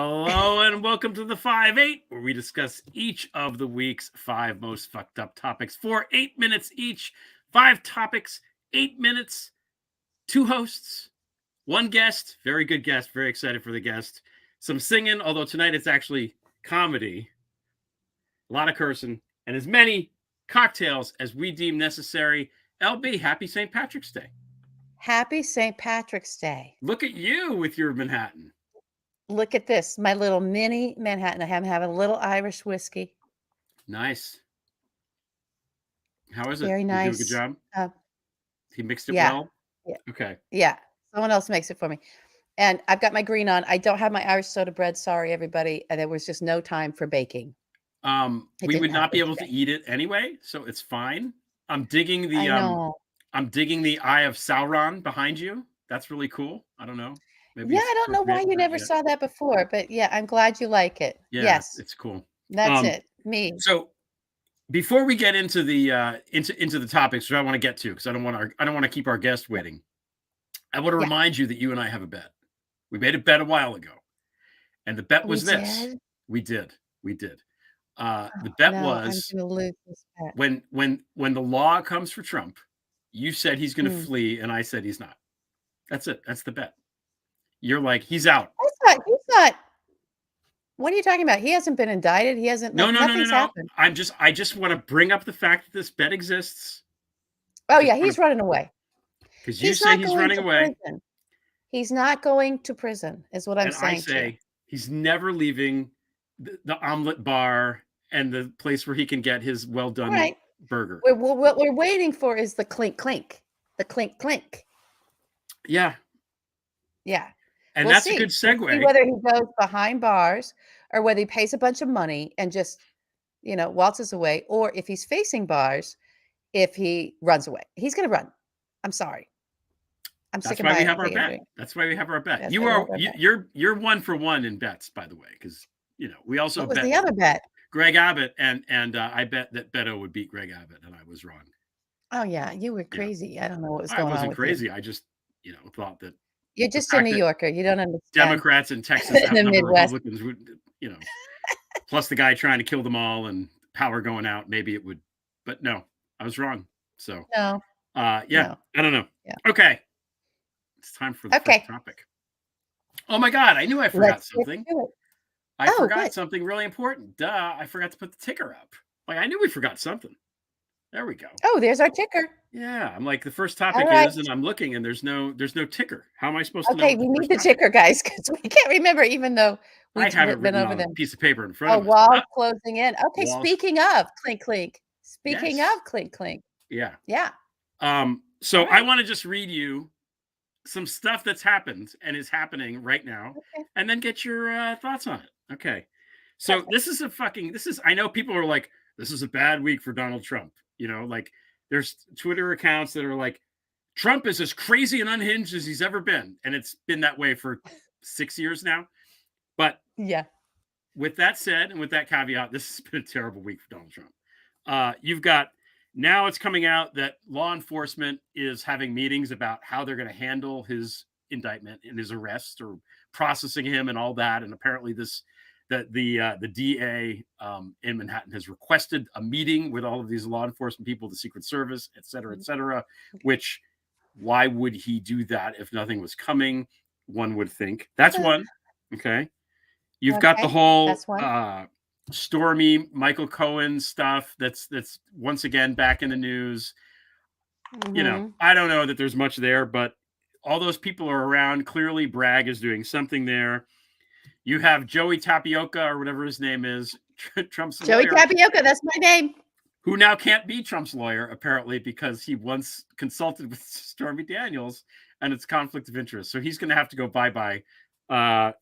Hello and welcome to the 5-8, where we discuss each of the week's 5 most fucked up topics for 8 minutes each. 5 topics, 8 minutes, 2 hosts, 1 guest, very good guest, very excited for the guest. Some singing, although tonight it's actually comedy, a lot of cursing, and as many cocktails as we deem necessary. LB, happy St. Patrick's Day. Happy St. Patrick's Day. Look at you with your Manhattan. Look at this, my little mini Manhattan. I have a little Irish whiskey. Nice. How is it? Very nice. You do a good job? He mixed it yeah. well? Yeah. Okay. Yeah. Someone else makes it for me. And I've got my green on. I don't have my Irish soda bread. Sorry, everybody. And there was just no time for baking. We would not be able to eat it anyway, so it's fine. I'm digging the Eye of Sauron behind you. That's really cool. I don't know. Maybe I don't know why you never saw that before, but yeah, I'm glad you like it. Yeah, yes, it's cool. That's it. Me. So before we get into the into the topics, which I want to get to, because I don't want to keep our guest waiting. I want to remind you that you and I have a bet. We made a bet a while ago, and the bet was this. We did. The bet was I'm gonna lose this bet. when the law comes for Trump, you said he's going to flee, and I said he's not. That's it. That's the bet. You're like, he's out. He's not. What are you talking about? He hasn't been indicted. He hasn't. No. Happened. I just want to bring up the fact that this bet exists. Oh yeah, he's running away. Because you say he's running away. Prison. He's not going to prison, is what I'm saying. I say he's never leaving the omelet bar and the place where he can get his well done burger. What we're waiting for is the clink clink, the clink clink. Yeah. And we'll that's see. a good segue. We'll see whether he goes behind bars or whether he pays a bunch of money and just, waltzes away, or if he's facing bars, if he runs away. He's going to run. I'm sorry. That's why we have our bet. That's why we have our bet. You're 1 for 1 in bets, by the way, because we also what was the other bet? Greg Abbott, and I bet that Beto would beat Greg Abbott, and I was wrong. Oh yeah, you were crazy. Yeah. I don't know what was going on. I wasn't crazy. I just thought that you're just a New Yorker. You don't understand. Democrats in Texas outnumber Republicans, plus the guy trying to kill them all and power going out. Maybe it would, but no, I was wrong. So no. I don't know. Yeah. Okay. It's time for the first topic. Oh my God, I knew I forgot something. I forgot something really important. Duh, I forgot to put the ticker up. Like, I knew we forgot something. There we go. Oh, there's our ticker. Yeah, I'm like, the first topic is, and I'm looking, and there's no ticker. How am I supposed to know? Okay, we need the ticker, guys, because we can't remember, even though I haven't been over there. Piece of paper in front of us. Wall closing in. Okay, speaking of clink clink. Speaking of clink clink. Yeah. So I want to just read you some stuff that's happened and is happening right now, and then get your thoughts on it. Okay. So this is I know people are like, this is a bad week for Donald Trump. Like there's Twitter accounts that are like, Trump is as crazy and unhinged as he's ever been. And it's been that way for 6 years now. But with that said, and with that caveat, this has been a terrible week for Donald Trump. You've got, now it's coming out that law enforcement is having meetings about how they're going to handle his indictment and his arrest or processing him and all that. And apparently the DA in Manhattan has requested a meeting with all of these law enforcement people, the Secret Service, et cetera, which why would he do that if nothing was coming? One would think. That's one. Okay. You've got the whole Stormy Michael Cohen stuff that's once again back in the news. I don't know that there's much there, but all those people are around. Clearly Bragg is doing something there. You have Joey Tapioca, or whatever his name is, Trump's lawyer. Joey Tapioca, that's my name. Who now can't be Trump's lawyer, apparently, because he once consulted with Stormy Daniels, and it's conflict of interest. So he's going to have to go bye-bye, I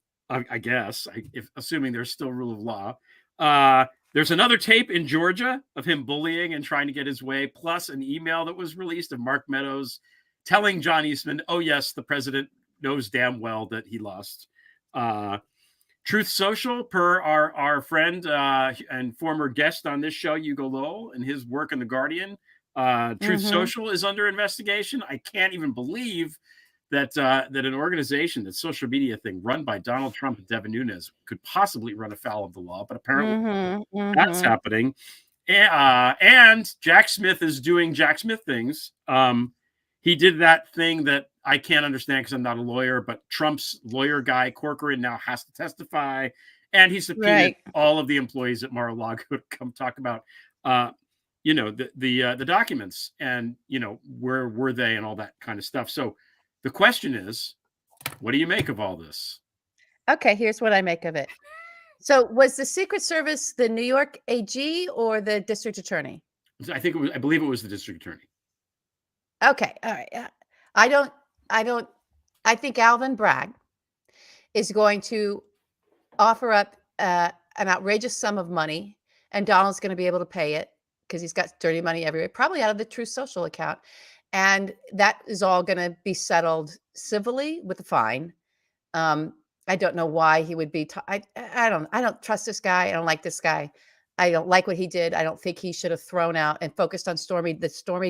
guess, assuming there's still rule of law. There's another tape in Georgia of him bullying and trying to get his way, plus an email that was released of Mark Meadows telling John Eastman, oh, yes, the president knows damn well that he lost. Truth Social, per our friend and former guest on this show, Hugo Lowell, and his work in The Guardian, Truth Social is under investigation. I can't even believe that an organization, that social media thing run by Donald Trump and Devin Nunes could possibly run afoul of the law, but apparently that's happening. And Jack Smith is doing Jack Smith things. He did that thing that I can't understand because I'm not a lawyer, but Trump's lawyer guy, Corcoran, now has to testify. And he subpoenaed all of the employees at Mar-a-Lago to come talk about, the documents and, where were they and all that kind of stuff. So the question is, what do you make of all this? Okay, here's what I make of it. So was the Secret Service the New York AG or the district attorney? I believe it was the district attorney. Okay, all right. I think Alvin Bragg is going to offer up an outrageous sum of money, and Donald's going to be able to pay it because he's got dirty money everywhere, probably out of the Truth Social account. And that is all going to be settled civilly with a fine. I don't know why he would be. I don't trust this guy. I don't like this guy. I don't like what he did. I don't think he should have thrown out and focused on Stormy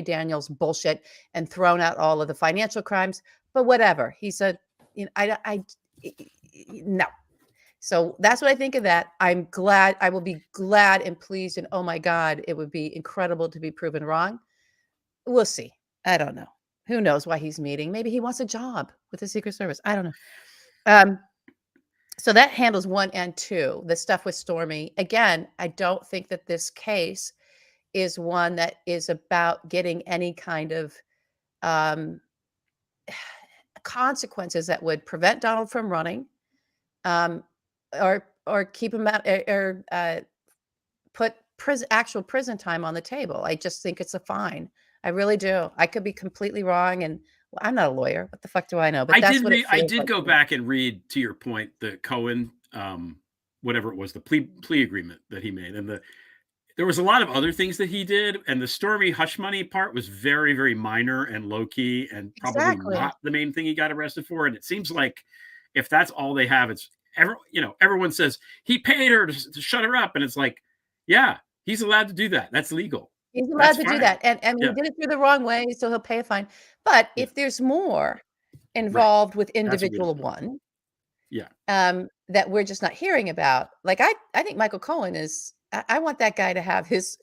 Daniels bullshit and thrown out all of the financial crimes. But whatever. He's a, no. So that's what I think of that. I'm glad. I will be glad and pleased. And oh my God, it would be incredible to be proven wrong. We'll see. I don't know. Who knows why he's meeting? Maybe he wants a job with the Secret Service. I don't know. So that handles 1 and 2, the stuff with Stormy. Again, I don't think that this case is one that is about getting any kind of consequences that would prevent Donald from running, or keep him out, or put actual prison time on the table. I just think it's a fine. I really do. I could be completely wrong, and I'm not a lawyer. What the fuck do I know? But I did go back and read, to your point, the Cohen, whatever it was, the plea agreement that he made, and there was a lot of other things that he did, and the Stormy hush money part was very, very minor and low key, and probably not the main thing he got arrested for. And it seems like if that's all they have, it's everyone says he paid her to shut her up, and it's like, yeah, he's allowed to do that. That's legal. He's allowed to do that. And he did it through the wrong way, so he'll pay a fine. But if there's more involved with individual one, that we're just not hearing about, like I think Michael Cohen is, I want that guy to have his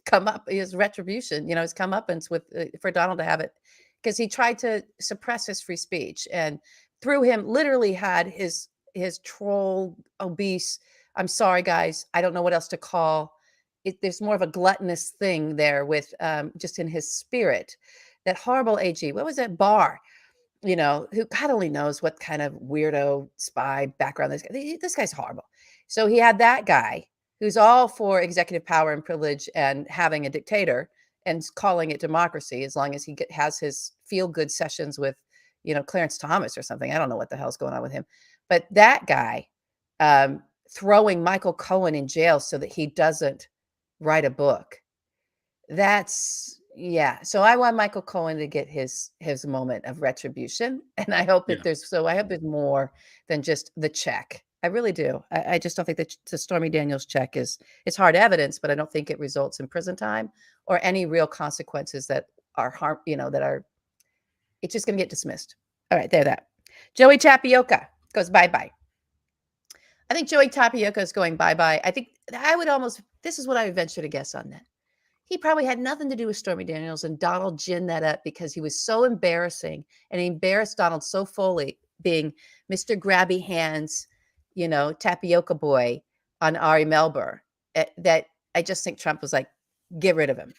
retribution, his comeuppance with for Donald to have it, because he tried to suppress his free speech, and through him literally had his troll obese, I'm sorry guys, I don't know what else to call it. There's more of a gluttonous thing there with just in his spirit. That horrible AG, what was that Barr, who God only knows what kind of weirdo spy background this guy's horrible. So he had that guy who's all for executive power and privilege and having a dictator and calling it democracy, as long as he has his feel-good sessions with, Clarence Thomas or something. I don't know what the hell's going on with him. But that guy throwing Michael Cohen in jail so that he doesn't write a book. So I want Michael Cohen to get his moment of retribution. And I hope that there's more than just the check. I really do. I just don't think that the Stormy Daniels check it's hard evidence, but I don't think it results in prison time or any real consequences that are it's just going to get dismissed. All right, that. Joey Tapioca goes bye-bye. I think Joey Tapioca is going bye-bye. I think this is what I would venture to guess on that. He probably had nothing to do with Stormy Daniels, and Donald ginned that up because he was so embarrassing, and he embarrassed Donald so fully, being Mr. Grabby Hands, tapioca boy on Ari Melber, that I just think Trump was like, get rid of him.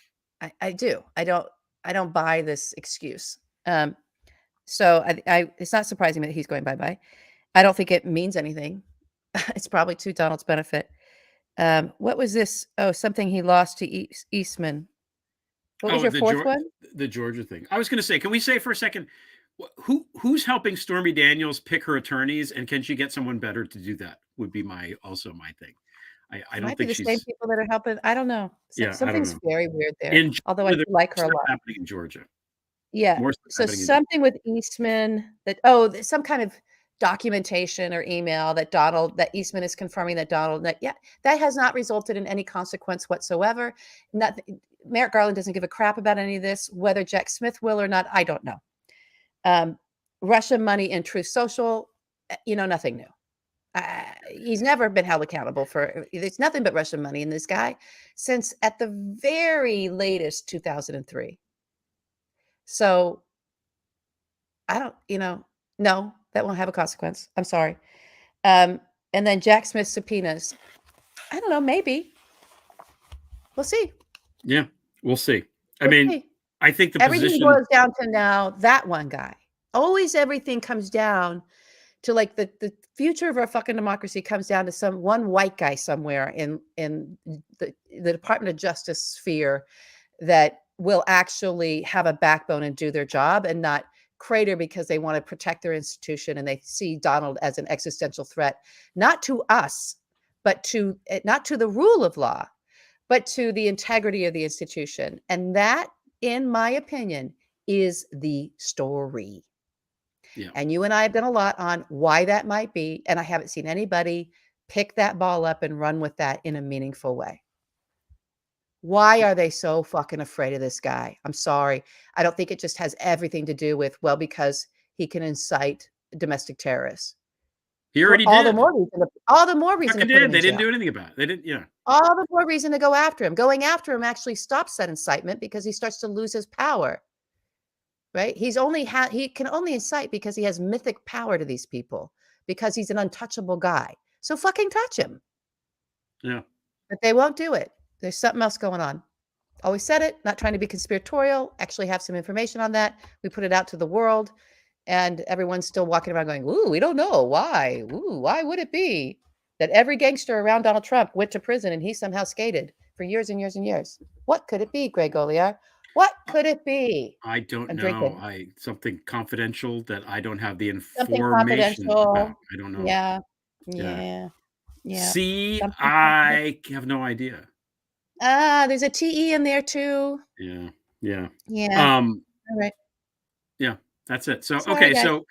I do. I don't buy this excuse. So it's not surprising that he's going bye-bye. I don't think it means anything. It's probably to Donald's benefit. What was this? Oh, something he lost to Eastman. What was your fourth one? The Georgia thing. I was going to say, can we say for a second, who's helping Stormy Daniels pick her attorneys, and can she get someone better to do that? Would be my thing. I don't think she's the same people that are helping. I don't know. Something's very weird there. Although I like her a lot. Happening in Georgia. Yeah. So something with Eastman some kind of documentation or email that Eastman is confirming that Donald, that has not resulted in any consequence whatsoever. Merrick Garland doesn't give a crap about any of this. Whether Jack Smith will or not, I don't know. Russian money in Truth Social, nothing new. He's never been held accountable for, there's nothing but Russian money in this guy since at the very latest 2003. So I don't, no, that won't have a consequence. I'm sorry. And then Jack Smith subpoenas. I don't know, maybe. We'll see. Yeah, we'll see. I mean, I think the everything position boils down to now that one guy. Always everything comes down to like the future of our fucking democracy comes down to some one white guy somewhere in the Department of Justice sphere that will actually have a backbone and do their job and not crater because they want to protect their institution and they see Donald as an existential threat, not to us, but not to the rule of law, but to the integrity of the institution. And that, in my opinion, is the story. Yeah. And you and I have done a lot on why that might be. And I haven't seen anybody pick that ball up and run with that in a meaningful way. Why are they so fucking afraid of this guy? I'm sorry. I don't think it just has everything to do with, well, because he can incite domestic terrorists. He already all did. The more reason all the more reason to put him in They didn't jail. do anything about it. They didn't, yeah. All the more reason to go after him. Going after him actually stops that incitement because he starts to lose his power. Right? He can only incite because he has mythic power to these people, because he's an untouchable guy. So fucking touch him. Yeah. But they won't do it. There's something else going on. Always said it, not trying to be conspiratorial, actually have some information on that. We put it out to the world and everyone's still walking around going, ooh, we don't know why. Ooh, why would it be that every gangster around Donald Trump went to prison and he somehow skated for years and years and years? What could it be, Greg Olear? What could it be? I don't know. Something confidential that I don't have the information about. I don't know. Yeah. See, I have no idea. There's a TE in there too. Yeah. All right. Yeah, that's it. So, Sorry, okay. guys. So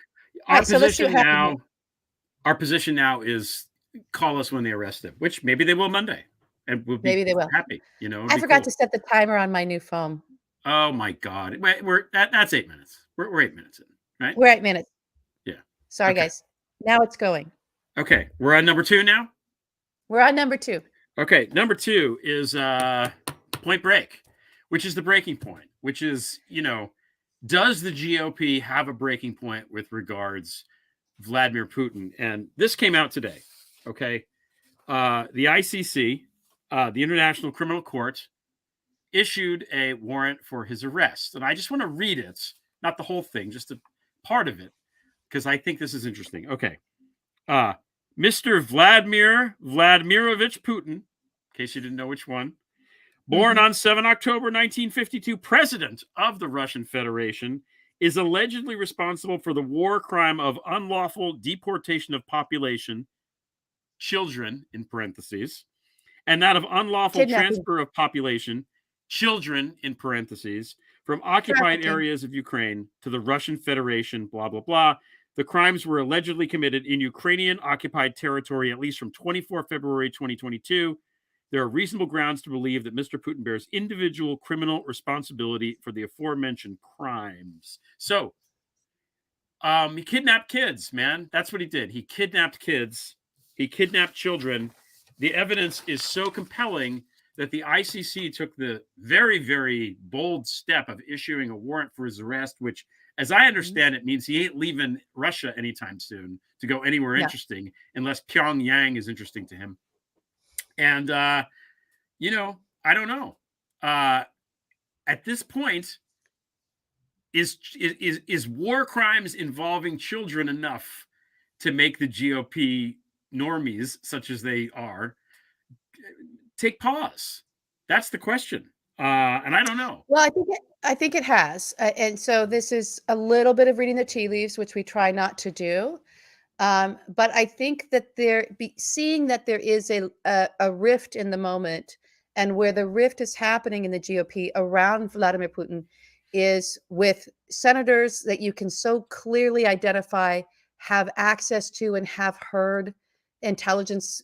our position now is call us when they arrest him, which maybe they will Monday. And we'll be happy. I forgot to set the timer on my new phone. Oh my God. That's 8 minutes. We're 8 minutes in, right? We're 8 minutes. Yeah. Sorry, guys. Now it's going. Okay. We're on number 2 now? We're on number 2. Okay. Number 2 is Point Break, which is the breaking point, which is, does the GOP have a breaking point with regards Vladimir Putin? And this came out today. Okay. The ICC, the International Criminal Court, issued a warrant for his arrest. And I just want to read it, not the whole thing, just a part of it, because I think this is interesting. Okay. Mr. Vladimir Vladimirovich Putin, in case you didn't know which one, born on 7 October 1952, president of the Russian Federation, is allegedly responsible for the war crime of unlawful deportation of population, children in parentheses, and that of unlawful transfer of population, children in parentheses, from occupied areas of Ukraine to the Russian Federation, blah, blah, blah. The crimes were allegedly committed in Ukrainian occupied territory at least from 24 February 2022. There are reasonable grounds to believe that Mr. Putin bears individual criminal responsibility for the aforementioned crimes. So, he kidnapped kids, man. That's what he did. He kidnapped kids. He kidnapped children. The evidence is so compelling that the ICC took the very, very bold step of issuing a warrant for his arrest, which, as I understand it, means he ain't leaving Russia anytime soon to go anywhere interesting, unless Pyongyang is interesting to him. And, I don't know. At this point, is war crimes involving children enough to make the GOP normies, such as they are, take pause? That's the question. And I don't know. Well, I think it has. And so this is a little bit of reading the tea leaves, which we try not to do. But I think that seeing that there is a rift in the moment, and where the rift is happening in the GOP around Vladimir Putin is with senators that you can so clearly identify, have access to, and have heard intelligence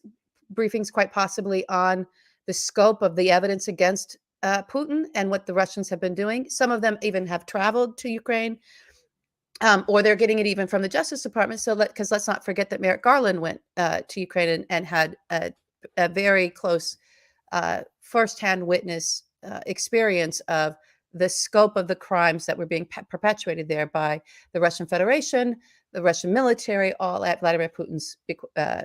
briefings, quite possibly, on the scope of the evidence against Putin and what the Russians have been doing. Some of them even have traveled to Ukraine. or they're getting it even from the Justice Department. So because let's not forget that Merrick Garland went to Ukraine and had a very close firsthand witness experience of the scope of the crimes that were being perpetuated there by the Russian Federation, the Russian military, all at Vladimir Putin's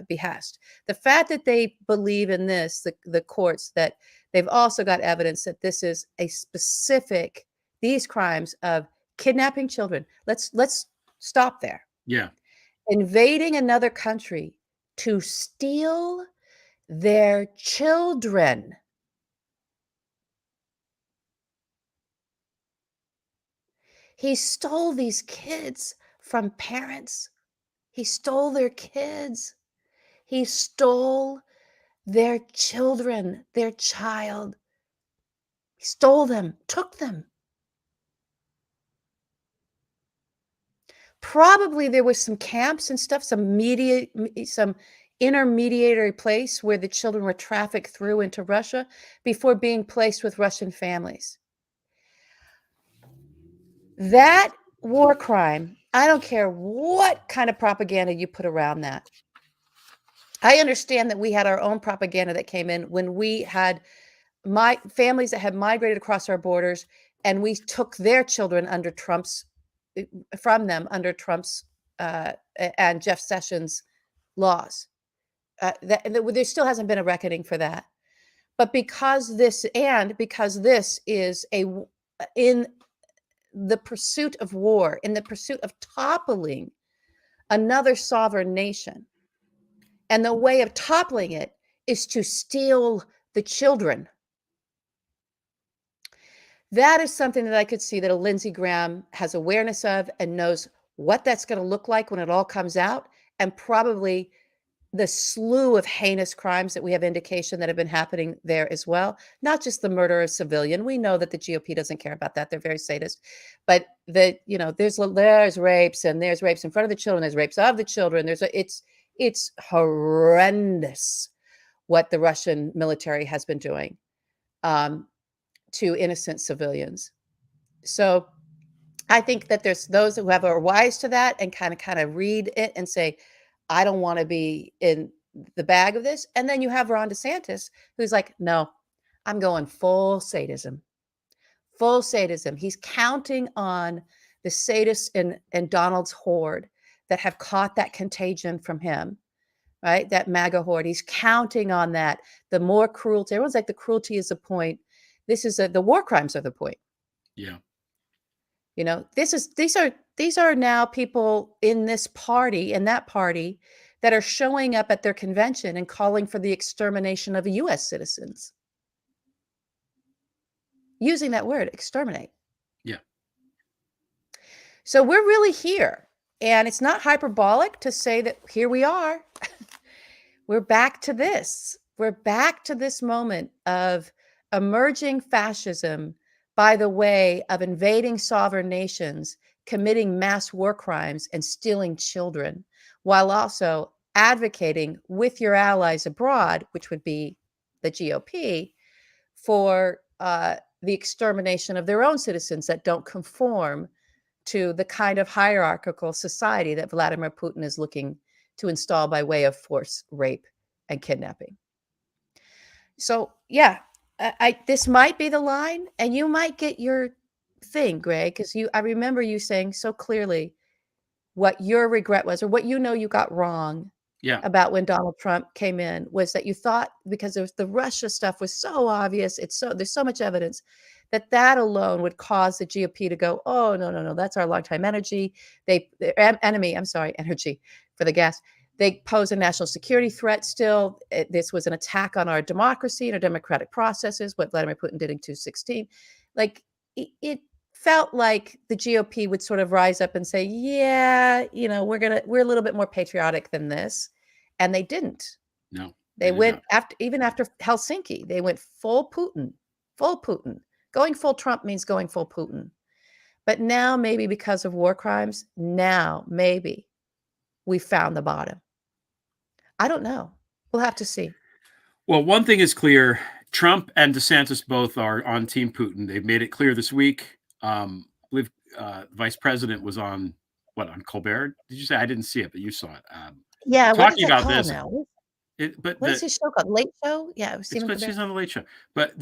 behest. The fact that they believe in this, the courts, that they've also got evidence that this is a specific, these crimes of kidnapping children. Let's stop there. Yeah. Invading another country to steal their children. He stole these kids from parents. He stole their kids. He stole their children, their child. He stole them, took them. Probably there was some camps and stuff, some intermediary place where the children were trafficked through into Russia before being placed with Russian families. That war crime, I don't care what kind of propaganda you put around that. I understand that we had our own propaganda that came in when we had families that had migrated across our borders, and we took their children under from them under Trump's and Jeff Sessions' laws. There still hasn't been a reckoning for that. But because this is in the pursuit of war, in the pursuit of toppling another sovereign nation, and the way of toppling it is to steal the children. That is something that I could see that a Lindsey Graham has awareness of and knows what that's going to look like when it all comes out, and probably the slew of heinous crimes that we have indication that have been happening there as well. Not just the murder of civilian. We know that the GOP doesn't care about that. They're very sadist. But there's rapes, and there's rapes in front of the children. There's rapes of the children. It's horrendous what the Russian military has been doing to innocent civilians. So I think that there's those who are wise to that and kind of read it and say, I don't want to be in the bag of this. And then you have Ron DeSantis, who's like, no, I'm going full sadism. Full sadism. He's counting on the sadists in Donald's horde that have caught that contagion from him, right? That MAGA horde. He's counting on that. The more cruelty. Everyone's like, the cruelty is the point. The war crimes are the point. Yeah. These are now people in this party and that party that are showing up at their convention and calling for the extermination of U.S. citizens. Using that word, exterminate. Yeah. So we're really here. And it's not hyperbolic to say that here we are. We're back to this. We're back to this moment of emerging fascism by the way of invading sovereign nations, committing mass war crimes, and stealing children, while also advocating with your allies abroad, which would be the GOP, for the extermination of their own citizens that don't conform to the kind of hierarchical society that Vladimir Putin is looking to install by way of force, rape, and kidnapping. So, yeah, this might be the line, and you might get your thing, Greg, because I remember you saying so clearly what your regret was, or what you got wrong about when Donald Trump came in, was that you thought because the Russia stuff was so obvious, there's so much evidence that alone would cause the GOP to go, oh, no, that's our longtime energy. Energy for the gas. They pose a national security threat still. This was an attack on our democracy and our democratic processes, what Vladimir Putin did in 2016. Like, it felt like the GOP would sort of rise up and say, yeah, we're a little bit more patriotic than this. And they didn't. No. They went after Helsinki, they went full Putin. Going full Trump means going full Putin. But now, maybe because of war crimes, maybe we found the bottom. I don't know. We'll have to see. Well, one thing is clear. Trump and DeSantis both are on Team Putin. They've made it clear this week. I believe Vice President was on on Colbert? Did you say? I didn't see it, but you saw it. Yeah, what is Talking that about called this, now? What is his show called? Late Show? Yeah, it was it's Stephen because Colbert. she's on the Late Show. But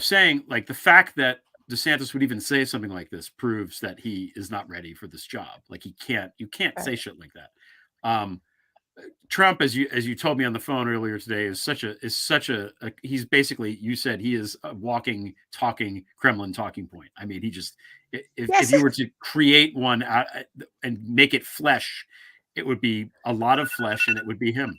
saying like the fact that DeSantis would even say something like this proves that he is not ready for this job. Like you can't say shit like that. Trump, as you told me on the phone earlier today, is such a he's basically, you said he is a walking, talking Kremlin talking point. I mean, he just, if you were to create one and make it flesh, it would be a lot of flesh, and it would be him.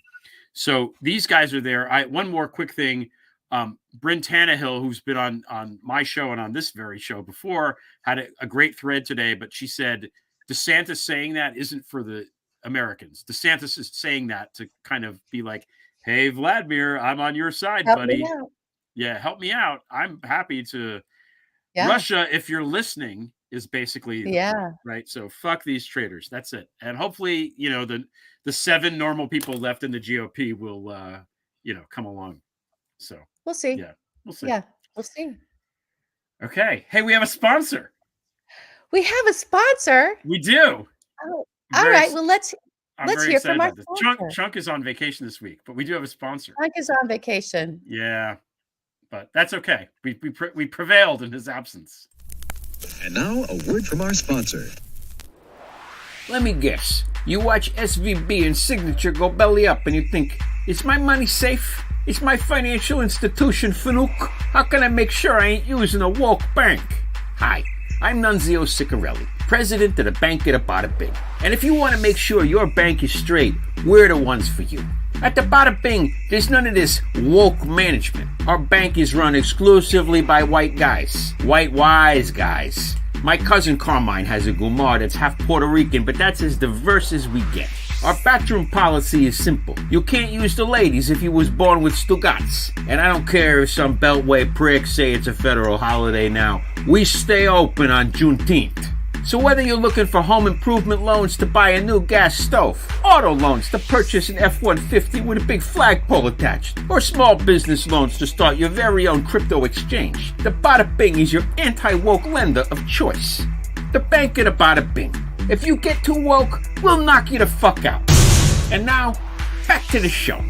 So these guys are there. One more quick thing. Bryn Tannehill, who's been on my show and on this very show before, had a great thread today, but she said DeSantis saying that isn't for the Americans. DeSantis is saying that to kind of be like, hey, Vladimir, I'm on your side, buddy. Yeah, help me out. I'm happy to. Yeah. Russia, if you're listening, is basically right. So fuck these traitors. That's it. And hopefully, the 7 normal people left in the GOP will come along. So we'll see. Yeah, we'll see. Yeah, we'll see. Okay. Hey, we have a sponsor. We have a sponsor. We do. Oh, all right. Well, let's hear from our sponsor. Chunk is on vacation this week, but we do have a sponsor. Chunk is on vacation. Yeah, but that's okay. We prevailed in his absence. And now a word from our sponsor. Let me guess. You watch SVB and Signature go belly up and you think, is my money safe? Is my financial institution Fanuc? How can I make sure I ain't using a woke bank? Hi, I'm Nunzio Ciccarelli, president of the Bank at the Bada Bing. And if you want to make sure your bank is straight, we're the ones for you. At the Bada Bing, there's none of this woke management. Our bank is run exclusively by white guys. White wise guys. My cousin Carmine has a Gumar that's half Puerto Rican, but that's as diverse as we get. Our bathroom policy is simple. You can't use the ladies if you was born with Stugats. And I don't care if some Beltway pricks say it's a federal holiday now. We stay open on Juneteenth. So whether you're looking for home improvement loans to buy a new gas stove, auto loans to purchase an F-150 with a big flagpole attached, or small business loans to start your very own crypto exchange, the Bada Bing is your anti-woke lender of choice. The Bank of the Bada Bing. If you get too woke, we'll knock you the fuck out. And now, back to the show.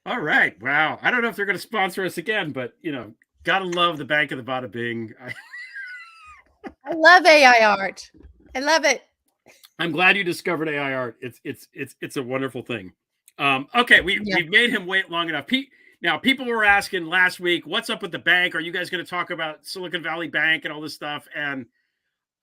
All right. Wow. I don't know if they're going to sponsor us again, but, gotta love the Bank of the Bada Bing. I love AI art. I love it. I'm glad you discovered AI art. It's a wonderful thing. Okay. We've made him wait long enough. Now, people were asking last week, what's up with the bank? Are you guys going to talk about Silicon Valley Bank and all this stuff? And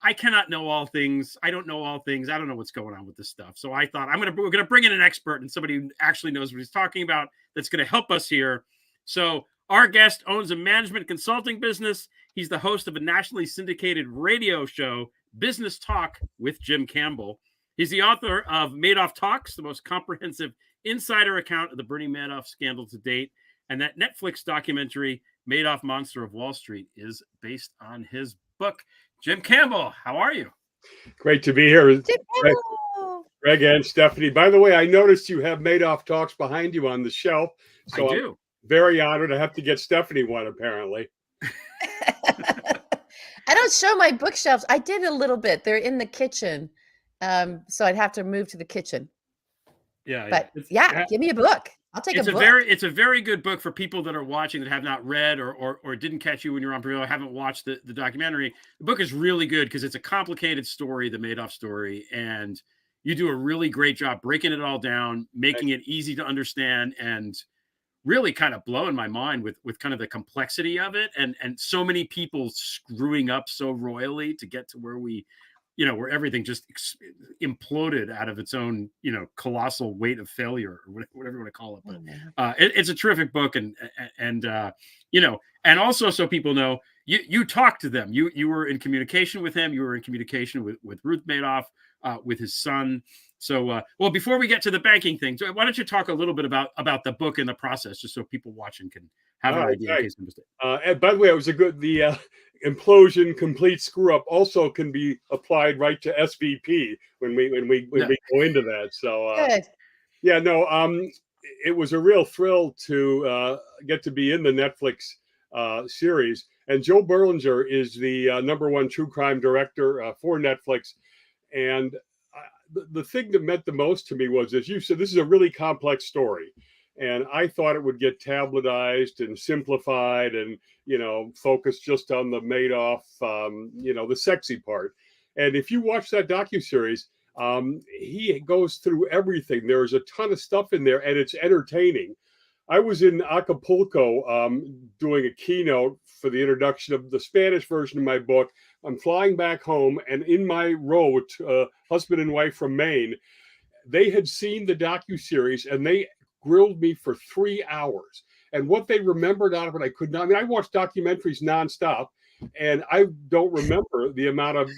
I cannot know all things. I don't know all things. I don't know what's going on with this stuff. So I thought we're going to bring in an expert and somebody who actually knows what he's talking about that's going to help us here. So our guest owns a management consulting business. He's the host of a nationally syndicated radio show, Business Talk with Jim Campbell. He's the author of MADOFF Talks, the most comprehensive insider account of the Bernie Madoff scandal to date. And that Netflix documentary, Madoff Monster of Wall Street, is based on his book. Jim Campbell, how are you? Great to be here. Greg and Stephanie. By the way, I noticed you have MADOFF Talks behind you on the shelf. So I do. I'm very honored. I have to get Stephanie one, apparently. I don't show my bookshelves. I did a little bit. They're in the kitchen. So I'd have to move to the kitchen. Yeah. But give me a book. I'll take a book. It's a very good book for people that are watching that have not read or didn't catch you when you're on Entrepreneurial, haven't watched the documentary. The book is really good because it's a complicated story, the Madoff story, and you do a really great job breaking it all down, making it easy to understand, and really kind of blowing my mind with kind of the complexity of it and so many people screwing up so royally to get to where we, where everything just imploded out of its own, colossal weight of failure or whatever you want to call it. But it's a terrific book. And also so people know, you talked to them. You were in communication with him. You were in communication with Ruth Madoff, with his son. So, well, before we get to the banking thing, why don't you talk a little bit about the book and the process, just so people watching can have an idea. In case of mistake. And by the way, it was the implosion complete screw up also can be applied right to SVP when we go into that. So it was a real thrill to get to be in the Netflix series. And Joe Berlinger is the #1 true crime director for Netflix. And the thing that meant the most to me was, as you said, this is a really complex story. And I thought it would get tabloidized and simplified and, focused just on the Madoff, the sexy part. And if you watch that docuseries, he goes through everything. There's a ton of stuff in there, and it's entertaining. I was in Acapulco doing a keynote for the introduction of the Spanish version of my book. I'm flying back home, and in my row with husband and wife from Maine, they had seen the docuseries, and they grilled me for 3 hours. And what they remembered out of it, I could not. I mean, I watched documentaries nonstop, and I don't remember the amount of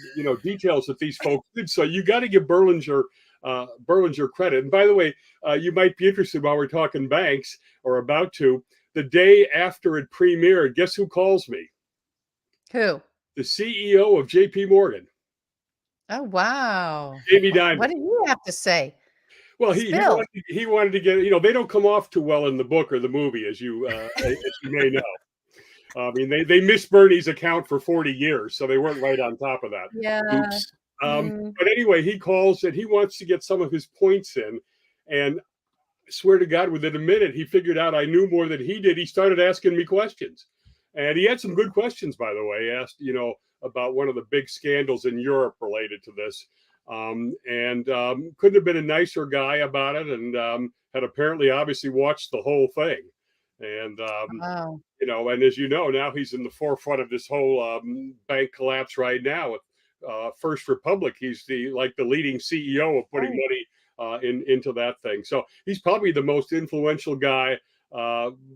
details that these folks did. So you got to give Berlinger credit. And by the way, you might be interested while we're talking banks, or about to. The day after it premiered, guess who calls me? Who? The CEO of JP Morgan. Oh, wow. Jamie Dimon. What do you have to say? Well, he wanted to get, they don't come off too well in the book or the movie, as you may know. I mean, they missed Bernie's account for 40 years, so they weren't right on top of that. Yeah. Oops. But anyway, he calls and he wants to get some of his points in. And I swear to God, within a minute, he figured out I knew more than he did. He started asking me questions. And he had some good questions, by the way. He asked, about one of the big scandals in Europe related to this. Couldn't have been a nicer guy about it, and had apparently obviously watched the whole thing. And, Wow. And as you know, now he's in the forefront of this whole bank collapse right now with First Republic. He's the leading CEO of putting money into that thing. So he's probably the most influential guy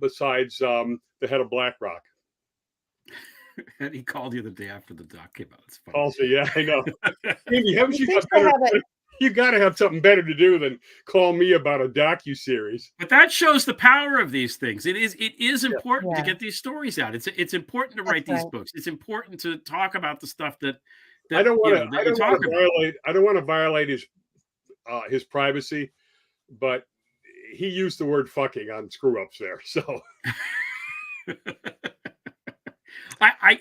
besides the head of BlackRock. And he called you the day after the doc came out. It's funny. Also, yeah, I know. Amy, haven't you got better? You got to have something better to do than call me about a docuseries. But that shows the power of these things. It is important to get these stories out. It's important to write these books. It's important to talk about the stuff that I don't want to violate his privacy, but he used the word fucking on screw ups there. So I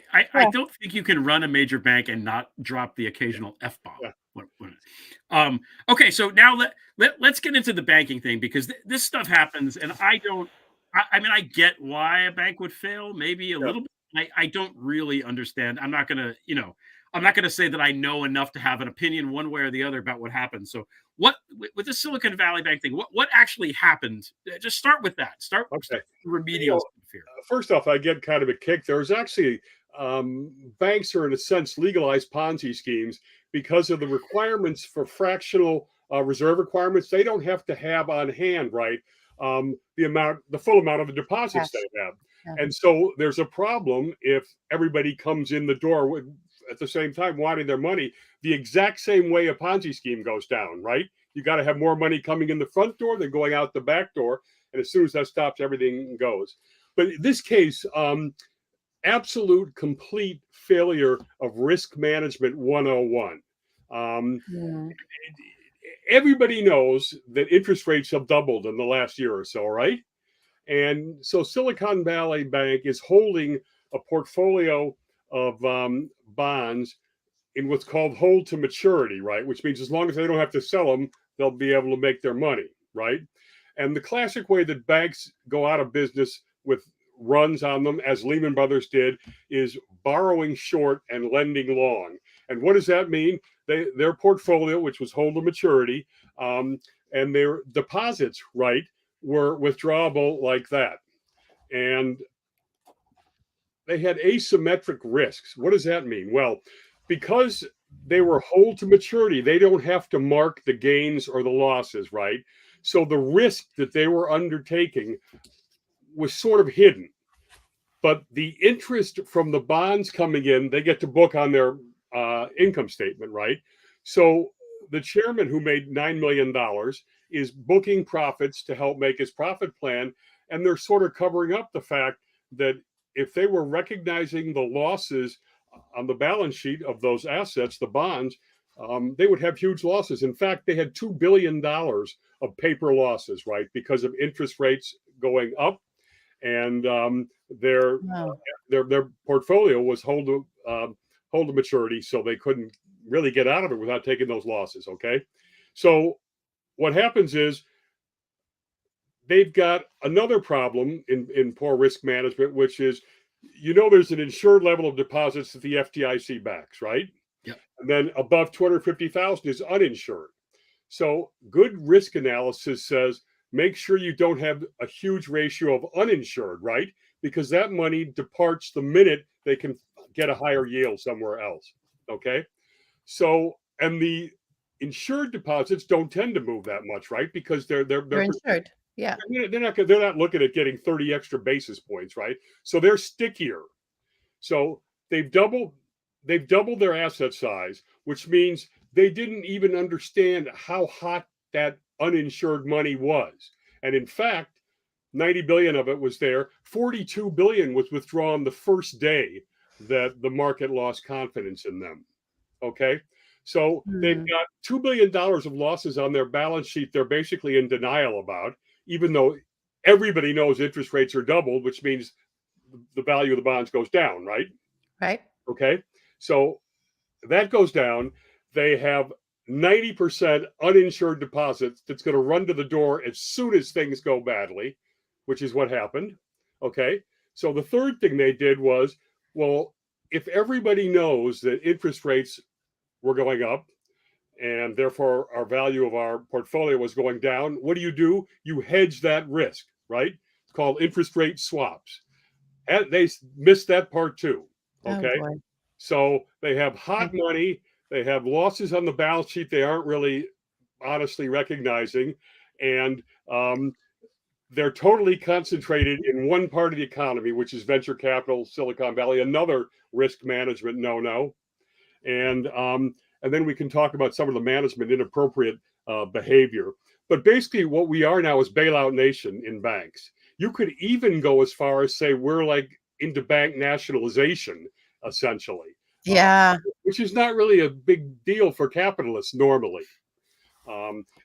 don't think you can run a major bank and not drop the occasional F-bomb. Yeah. Okay, so now let's get into the banking thing, because this stuff happens, and I get why a bank would fail, maybe a little bit. I don't really understand. I'm not gonna say that I know enough to have an opinion one way or the other about what happened. So what with the Silicon Valley Bank thing, what actually happened? Just start with that. Start with remedial fear. First off, I get kind of a kick. There's actually banks are in a sense legalized Ponzi schemes because of the requirements for fractional reserve requirements. They don't have to have on hand, right, the full amount of the deposits they have. Yeah. And so there's a problem if everybody comes in the door at the same time wanting their money, the exact same way a Ponzi scheme goes down, right? You got to have more money coming in the front door than going out the back door. And as soon as that stops, everything goes. But in this case, absolute complete failure of risk management 101. Everybody knows that interest rates have doubled in the last year or so, right? And so Silicon Valley Bank is holding a portfolio of bonds in what's called hold to maturity, right? Which means as long as they don't have to sell them, they'll be able to make their money, right? And the classic way that banks go out of business with runs on them, as Lehman Brothers did, is borrowing short and lending long. And what does that mean? Their portfolio, which was hold to maturity, and their deposits, right, were withdrawable like that. And they had asymmetric risks. What does that mean? Well, because they were hold to maturity, they don't have to mark the gains or the losses, right? So the risk that they were undertaking was sort of hidden. But the interest from the bonds coming in, they get to book on their income statement, right? So the chairman, who made $9 million, is booking profits to help make his profit plan. And they're sort of covering up the fact that if they were recognizing the losses on the balance sheet of those assets, the bonds, they would have huge losses. In fact, they had $2 billion of paper losses, right, because of interest rates going up. and their Wow. their portfolio was hold to maturity, so they couldn't really get out of it without taking those losses. Okay, so what happens is they've got another problem in poor risk management, which is, there's an insured level of deposits that the FDIC backs, right? Yep. And then above 250,000 is uninsured. So good risk analysis says make sure you don't have a huge ratio of uninsured, right? Because that money departs the minute they can get a higher yield somewhere else. Okay. So, and the insured deposits don't tend to move that much, right? Because they're insured. Yeah. They're not looking at getting 30 extra basis points, right? So they're stickier. So they've doubled their asset size, which means they didn't even understand how hot that uninsured money was. And in fact, 90 billion of it was there. 42 billion was withdrawn the first day that the market lost confidence in them. Okay. So they've got $2 billion of losses on their balance sheet they're basically in denial about, even though everybody knows interest rates are doubled, which means the value of the bonds goes down, right? Right. Okay. So that goes down. They have 90% uninsured deposits that's going to run to the door as soon as things go badly, which is what happened. Okay. So the third thing they did was, well, if everybody knows that interest rates were going up and therefore our value of our portfolio was going down, what do? You hedge that risk, right? It's called interest rate swaps. And they missed that part too. Okay. Oh, So they have hot money. They have losses on the balance sheet they aren't really honestly recognizing. And they're totally concentrated in one part of the economy, which is venture capital, Silicon Valley, another risk management no-no. And then we can talk about some of the management inappropriate behavior. But basically what we are now is bailout nation in banks. You could even go as far as say we're like into bank nationalization, essentially. Yeah. Which is not really a big deal for capitalists normally.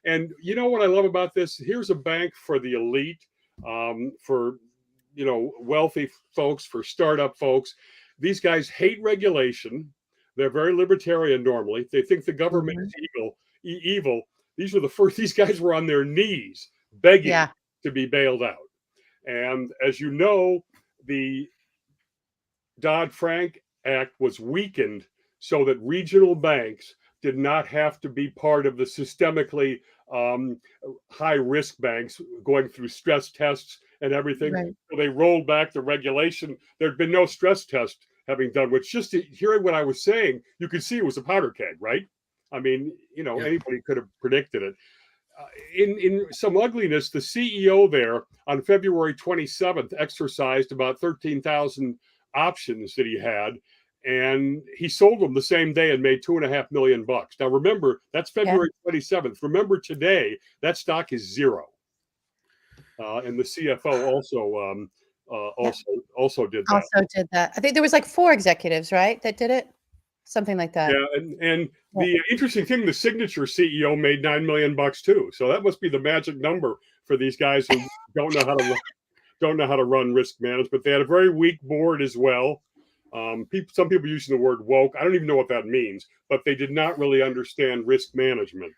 And you know what I love about this? Here's a bank for the elite, for wealthy folks, for startup folks. These guys hate regulation. They're very libertarian normally. They think the government is evil. These guys were on their knees begging to be bailed out. And as you know, the Dodd-Frank Act was weakened so that regional banks did not have to be part of the systemically high risk banks going through stress tests and everything. Right. So they rolled back the regulation. There'd been no stress test having done, which just hearing what I was saying, you could see it was a powder keg, right? I mean, anybody could have predicted it. In some ugliness, the CEO there on February 27th exercised about 13,000 options that he had, and he sold them the same day and made $2.5 million. Now remember, that's February 27th. Remember today, that stock is zero. And the CFO also did that. I think there was like 4 executives, right, that did it, something like that. Yeah, and the interesting thing, the Signature CEO made $9 million too. So that must be the magic number for these guys who don't know how to run risk management. They had a very weak board as well. Some people using the word woke. I don't even know what that means, but they did not really understand risk management.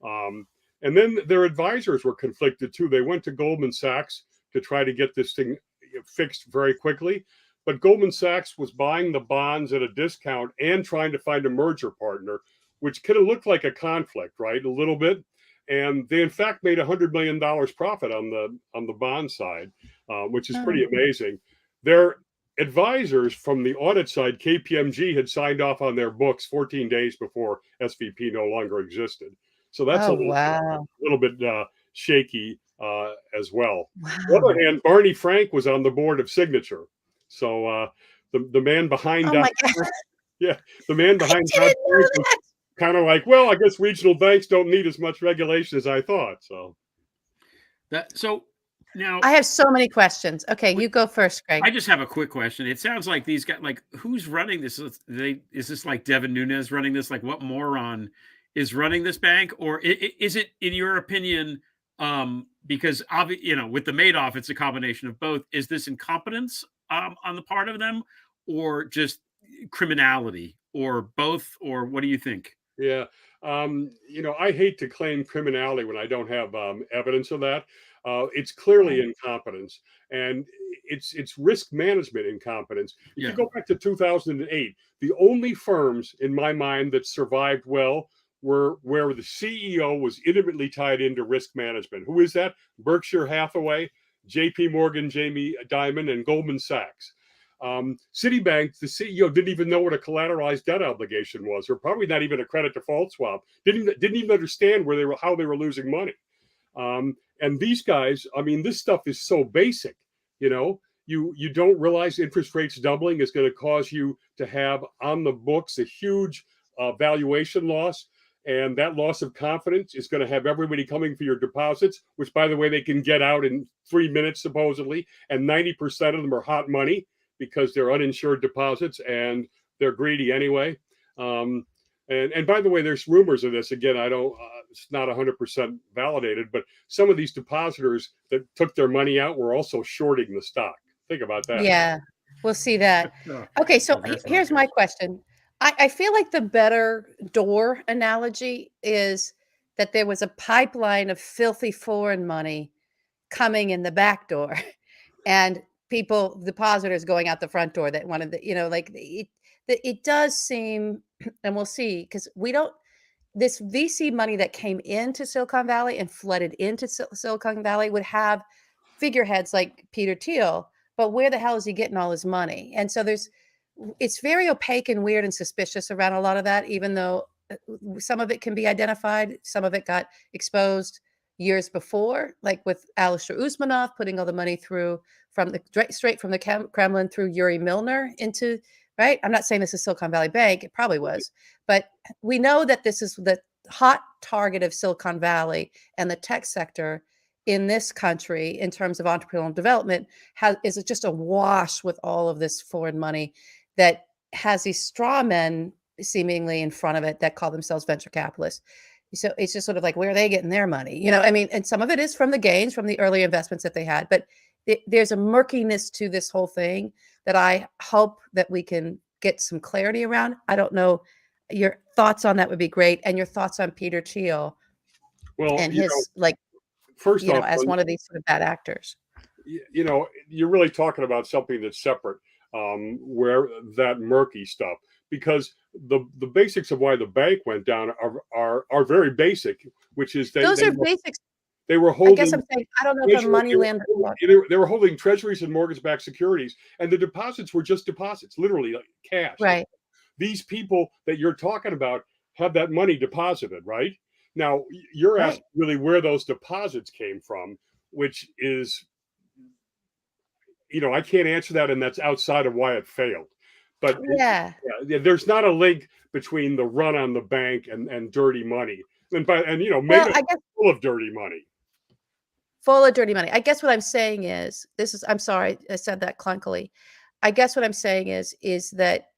And then their advisors were conflicted too. They went to Goldman Sachs to try to get this thing fixed very quickly. But Goldman Sachs was buying the bonds at a discount and trying to find a merger partner, which could have looked like a conflict, right? A little bit. And they, in fact, made $100 million profit on the bond side, which is pretty amazing. Their advisors from the audit side, KPMG, had signed off on their books 14 days before SVP no longer existed. So that's a little bit shaky as well. Wow. On the other hand, Barney Frank was on the board of Signature. So the man behind the man behind Dodd-Frank was kind of like, well, I guess regional banks don't need as much regulation as I thought. So now I have so many questions. Okay, you go first, Greg. I just have a quick question. It sounds like these guys, like, who's running this? Is this like Devin Nunes running this? Like, what moron is running this bank? Or is it, in your opinion, Because with the Madoff, it's a combination of both. Is this incompetence on the part of them, or just criminality, or both, or what do you think? Yeah. I hate to claim criminality when I don't have evidence of that. It's clearly incompetence, and it's risk management incompetence. If you go back to 2008, the only firms in my mind that survived well were where the CEO was intimately tied into risk management. Who is that? Berkshire Hathaway, J.P. Morgan, Jamie Dimon, and Goldman Sachs. Citibank, the CEO didn't even know what a collateralized debt obligation was, or probably not even a credit default swap. Didn't even understand how they were losing money. And these guys, I mean, this stuff is so basic. You don't realize interest rates doubling is going to cause you to have on the books a huge valuation loss. And that loss of confidence is going to have everybody coming for your deposits, which, by the way, they can get out in 3 minutes, supposedly. And 90% of them are hot money because they're uninsured deposits and they're greedy anyway. And by the way, there's rumors of this. Again, it's not 100% validated, but some of these depositors that took their money out were also shorting the stock. Think about that. Yeah, we'll see that. Okay, so here's my question. I feel like the better door analogy is that there was a pipeline of filthy foreign money coming in the back door and depositors going out the front door that wanted it does seem, and we'll see, because this VC money that came into Silicon Valley and flooded into Silicon Valley would have figureheads like Peter Thiel, but where the hell is he getting all his money? And so it's very opaque and weird and suspicious around a lot of that, even though some of it can be identified. Some of it got exposed years before, like with Alistair Usmanov putting all the money through straight from the Kremlin through Yuri Milner into, right? I'm not saying this is Silicon Valley Bank. It probably was. But we know that this is the hot target of Silicon Valley and the tech sector in this country in terms of entrepreneurial development is just awash with all of this foreign money that has these straw men seemingly in front of it that call themselves venture capitalists. So it's just sort of like, where are they getting their money? And some of it is from the gains from the early investments that they had, but there's a murkiness to this whole thing that I hope that we can get some clarity around. I don't know. Your thoughts on that would be great. And your thoughts on Peter Thiel and his, first off, as one of these sort of bad actors. You're really talking about something that's separate, where that murky stuff, because the basics of why the bank went down are very basic, which is those are basics. They were holding. I guess I'm saying I don't know if the money landed. They were holding treasuries and mortgage-backed securities, and the deposits were just deposits, literally like cash. Right. These people that you're talking about have that money deposited, right? Now you're asking really where those deposits came from, which is, I can't answer that, and that's outside of why it failed. But there's not a link between the run on the bank and dirty money, Madoff full of dirty money. Full of dirty money. I guess what I'm saying is I'm sorry, I said that clunkily. I guess what I'm saying is that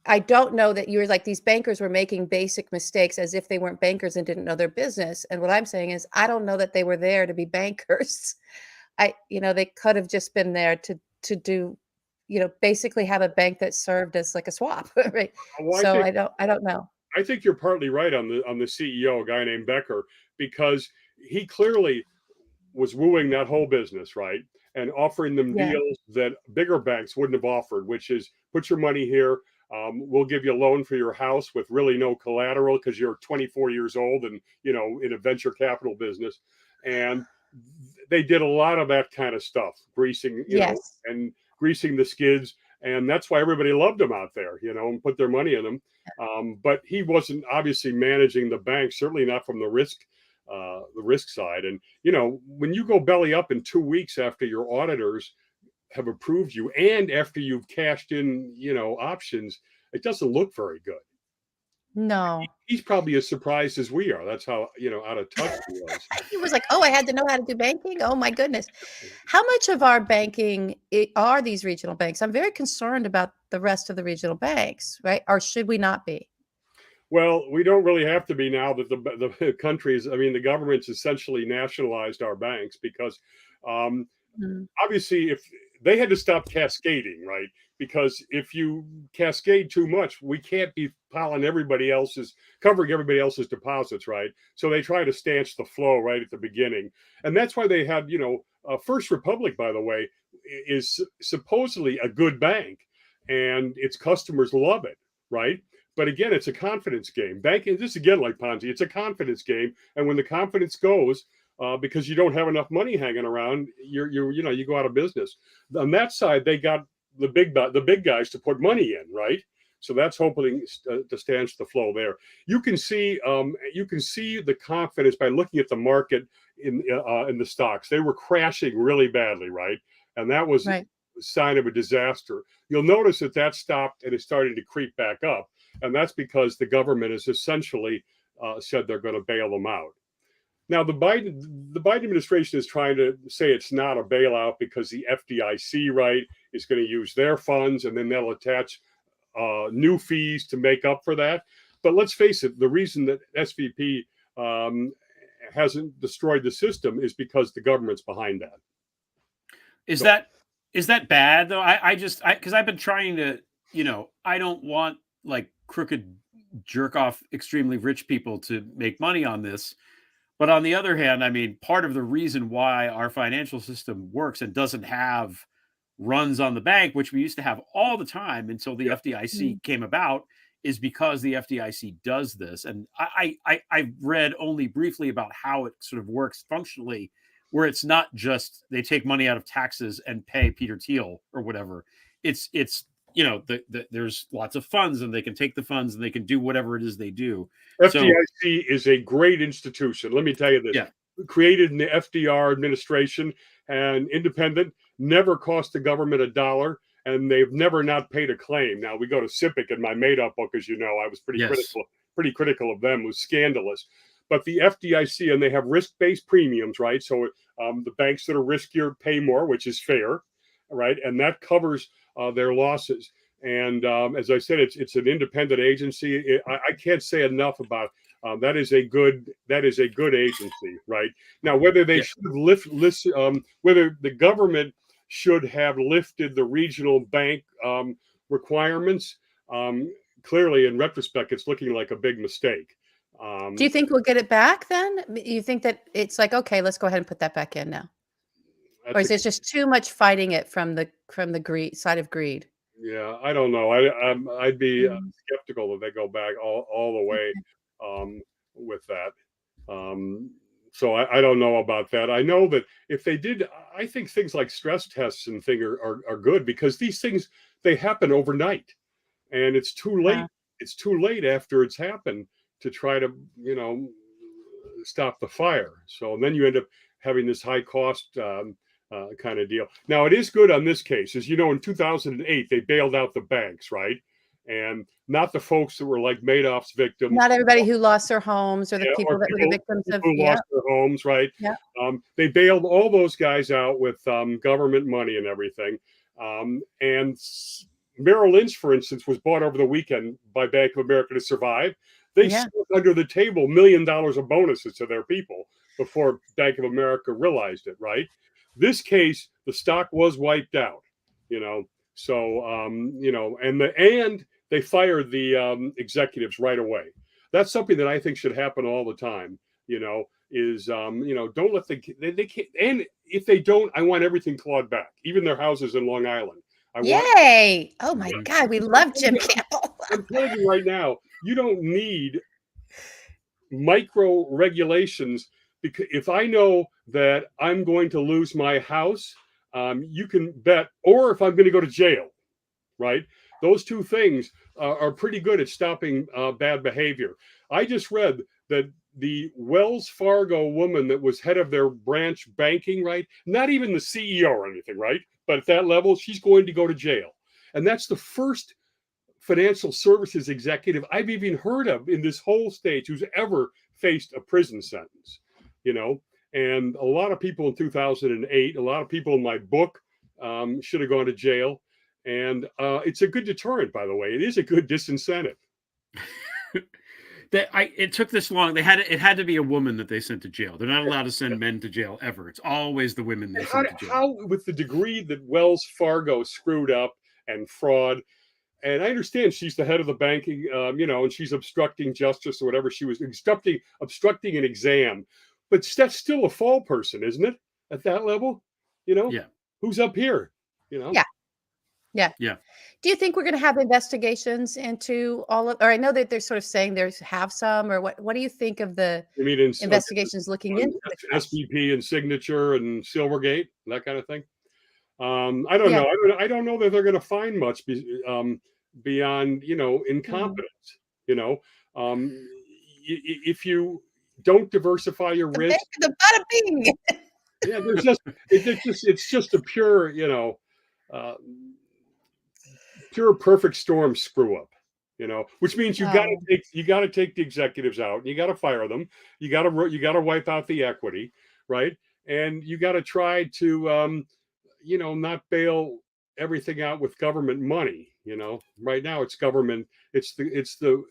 I don't know that you're like, these bankers were making basic mistakes as if they weren't bankers and didn't know their business. And what I'm saying is, I don't know that they were there to be bankers. They could have just been there to do, basically have a bank that served as like a swap, right? I don't know. I think you're partly right on the CEO, a guy named Becker, because he clearly was wooing that whole business, right? And offering them deals that bigger banks wouldn't have offered, which is put your money here. We'll give you a loan for your house with really no collateral because you're 24 years old and, in a venture capital business. And they did a lot of that kind of stuff, greasing, and greasing the skids. And that's why everybody loved him out there, and put their money in him. But he wasn't obviously managing the bank, certainly not from the risk side. And, when you go belly up in 2 weeks after your auditors have approved you and after you've cashed in, options, it doesn't look very good. No. He's probably as surprised as we are. That's how, out of touch he was. He was like, I had to know how to do banking. Oh my goodness. How much of our banking are these regional banks? I'm very concerned about the rest of the regional banks, right? Or should we not be? Well, we don't really have to be now that the countries, I mean, the government's essentially nationalized our banks because obviously if they had to stop cascading, right? Because if you cascade too much, we can't be covering everybody else's deposits, right? So they try to stanch the flow right at the beginning. And that's why they had, First Republic, by the way, is supposedly a good bank and its customers love it, right? But again, it's a confidence game. Banking, this again, like Ponzi, it's a confidence game. And when the confidence goes, because you don't have enough money hanging around, you go out of business. On that side, they got the big guys to put money in, right? So that's hoping to stanch the flow there. You can see the confidence by looking at the market in the stocks. They were crashing really badly, right? And that was a sign of a disaster. You'll notice that stopped and is starting to creep back up, and that's because the government has essentially said they're going to bail them out. Now, the Biden administration is trying to say it's not a bailout because the FDIC, right, is going to use their funds, and then they'll attach new fees to make up for that. But let's face it, the reason that SVP hasn't destroyed the system is because the government's behind that. Is that bad though? Because I've been trying to, I don't want like crooked jerk off extremely rich people to make money on this. But on the other hand, I mean, part of the reason why our financial system works and doesn't have runs on the bank, which we used to have all the time until the FDIC came about, is because the FDIC does this. And I've read only briefly about how it sort of works functionally, where it's not just they take money out of taxes and pay Peter Thiel or whatever. It's there's lots of funds, and they can take the funds and they can do whatever it is they do. FDIC is a great institution. Let me tell you this. Yeah. Created in the FDR administration and independent, never cost the government $1, and they've never not paid a claim. Now, we go to SIPC in my MADOFF book, as you know. I was pretty critical of them. It was scandalous. But the FDIC, and they have risk-based premiums, right? So the banks that are riskier pay more, which is fair, right? And that covers their losses. And as I said, it's an independent agency. I can't say enough about that is a good agency, right? Now, whether they should have whether the government should have lifted the regional bank requirements, clearly, in retrospect, it's looking like a big mistake. Do you think we'll get it back then? You think that it's like, okay, let's go ahead and put that back in now? Or is it just too much fighting it from the greed side of greed? Yeah, I don't know. I'd be skeptical that they go back all the way with that. So I don't know about that. I know that if they did, I think things like stress tests and things are good, because these things, they happen overnight, and it's too late. It's too late after it's happened to try to stop the fire. So then you end up having this high cost kind of deal. Now, it is good on this case. As you know, in 2008, they bailed out the banks, right? And not the folks that were like Madoff's victims. Not everybody who lost their homes, or the people that were the victims of lost their homes, right? Yeah. They bailed all those guys out with government money and everything. And Merrill Lynch, for instance, was bought over the weekend by Bank of America to survive. They stuck under the table $1 million of bonuses to their people before Bank of America realized it, right? This case, the stock was wiped out, So, and they fired the executives right away. That's something that I think should happen all the time, don't let they can't. And if they don't, I want everything clawed back, even their houses in Long Island. Yay! Oh my God, we love Jim Campbell. I'm telling you right now, you don't need micro regulations, because if I know that I'm going to lose my house, you can bet, or if I'm going to go to jail, right? Those two things are pretty good at stopping bad behavior. I just read that the Wells Fargo woman that was head of their branch banking, right? Not even the CEO or anything, right? But at that level, she's going to go to jail. And that's the first financial services executive I've even heard of in this whole state who's ever faced a prison sentence, And a lot of people in 2008, a lot of people in my book should have gone to jail. And it's a good deterrent, by the way. It is a good disincentive. It took this long. It had to be a woman that they sent to jail. They're not allowed to send men to jail ever. It's always the women they send to jail. How, with the degree that Wells Fargo screwed up and fraud, and I understand she's the head of the banking, and she's obstructing justice or whatever. She was obstructing an exam, but that's still a fall person, isn't it? At that level, Yeah. Who's up here? Yeah. Do you think we're going to have investigations into all of, or I know that they're sort of saying have some, or what do you think of the investigations looking into SVP and Signature and Silvergate, that kind of thing? I don't know. I don't know that they're going to find much beyond, incompetence. If you don't diversify your risk, the bada bing. Yeah, it's just a pure, pure perfect storm screw up, which means you got to take the executives out, and you got to fire them, you got to wipe out the equity, right? And you got to try to not bail everything out with government money. Right now it's government, it's the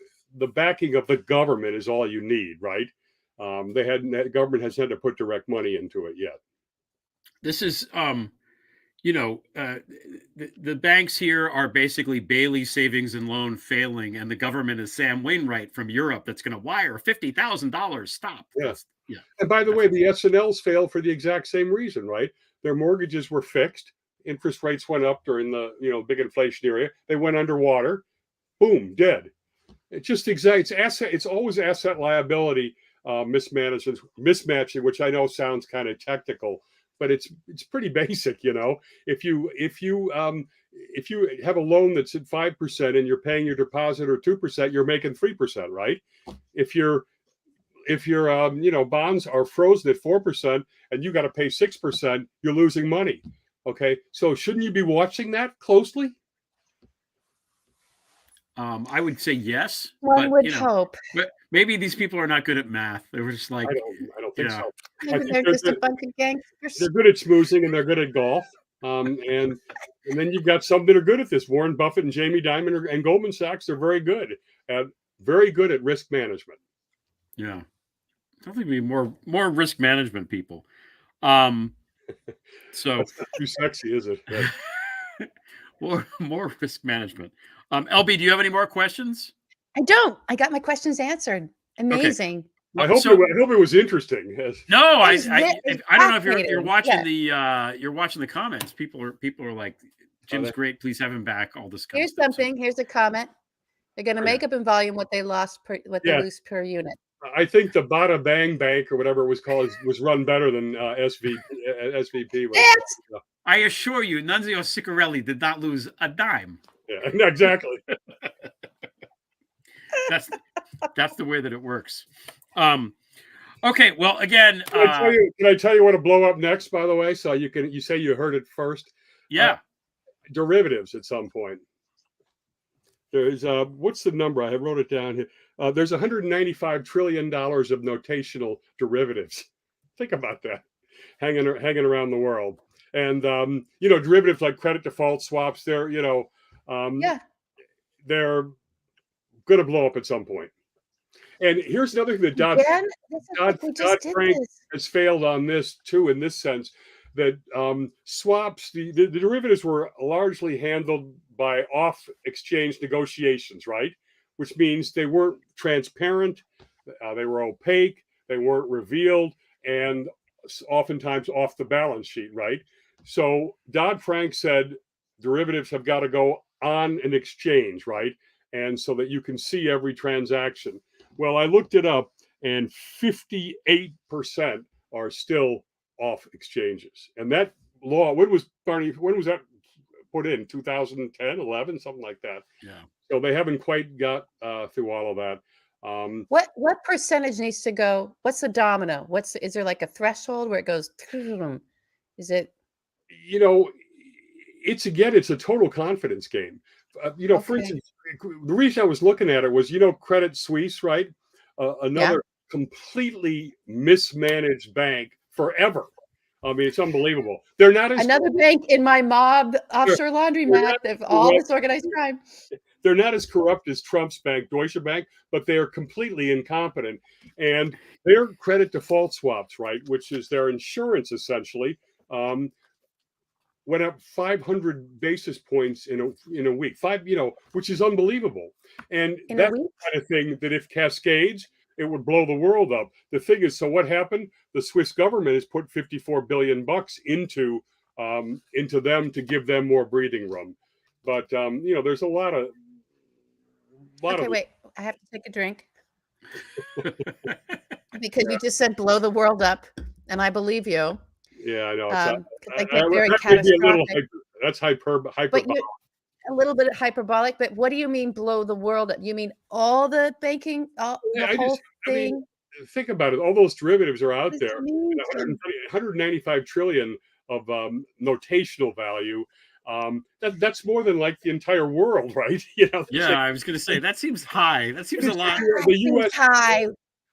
backing of the government is all you need, right? The government hasn't had to put direct money into it yet. This is the banks here are basically Bailey Savings and Loan failing, and the government is Sam Wainwright from Europe that's going to wire $50,000. Stop. Yeah. And by the way, the S&Ls failed for the exact same reason, right? Their mortgages were fixed. Interest rates went up during the big inflation area. They went underwater. Boom, dead. It's just it's always asset liability mismatching, which I know sounds kind of technical, but it's pretty basic. If you have a loan that's at 5% and you're paying your depositor 2%, you're making 3%, right? If your bonds are frozen at 4% and you got to pay 6%, you're losing money. Okay, so shouldn't you be watching that closely? I would say yes. One would hope. But maybe these people are not good at math. They were just like, I don't think so. Maybe they're just a bunch of gangsters. They're good at schmoozing and they're good at golf. And then you've got some that are good at this. Warren Buffett and Jamie Dimon and Goldman Sachs are very good at risk management. Yeah, definitely be more risk management people. So that's not too sexy, is it? more risk management. LB, do you have any more questions? I don't. I got my questions answered. Amazing. Okay. I hope it was interesting. No, I don't know if you're watching you're watching the comments. People are like, Jim's great. Please have him back. All this. Here's something. Here's a comment. They're going to make up in volume what they lose per unit. I think the Bada Bang Bank or whatever it was called was run better than SVP. I assure you, Nunzio Ciccarelli did not lose a dime. Yeah, exactly. That's the way that it works. Okay, well, again, can I tell you what to blow up next? By the way, so you say you heard it first. Yeah, derivatives at some point. There's what's the number? I wrote it down here. There's $195 trillion of notational derivatives. Think about that, hanging around the world. And derivatives like credit default swaps, they're they're going to blow up at some point. And here's another thing that Dodd-Frank has failed on this too, in this sense, that swaps, the derivatives were largely handled by off-exchange negotiations, right? Which means they weren't transparent, they were opaque, they weren't revealed, and oftentimes off the balance sheet, right? So Dodd-Frank said derivatives have got to go on an exchange, right? And so that you can see every transaction. Well, I looked it up, and 58% are still off exchanges. And that law, when was that put in? 2010, 11, something like that. Yeah. So they haven't quite got through all of that. What percentage needs to go? What's the domino? Is there like a threshold where it goes? Is it? It's a total confidence game. For instance, the reason I was looking at it was, Credit Suisse, right? Another completely mismanaged bank forever. I mean, it's unbelievable. They're not another bank in my mob offshore laundromat of all this organized crime. they're not as corrupt as Trump's bank, Deutsche Bank, but they are completely incompetent. And their credit default swaps, right, which is their insurance essentially, went up 500 basis points in a week, which is unbelievable. And that's the kind of thing that if cascades, it would blow the world up. The thing is, so what happened? The Swiss government has put 54 billion bucks into them to give them more breathing room. But there's a lot of. Okay, wait. I have to take a drink because you just said blow the world up, and I believe you. Yeah, I know. I get very catastrophic. That's hyperbolic. But a little bit hyperbolic. But what do you mean blow the world up? You mean all the banking, the whole thing? Think about it. All those derivatives are out there. 195 trillion of notational value. That's more than like the entire world, right? I was going to say that seems high. That seems a lot. The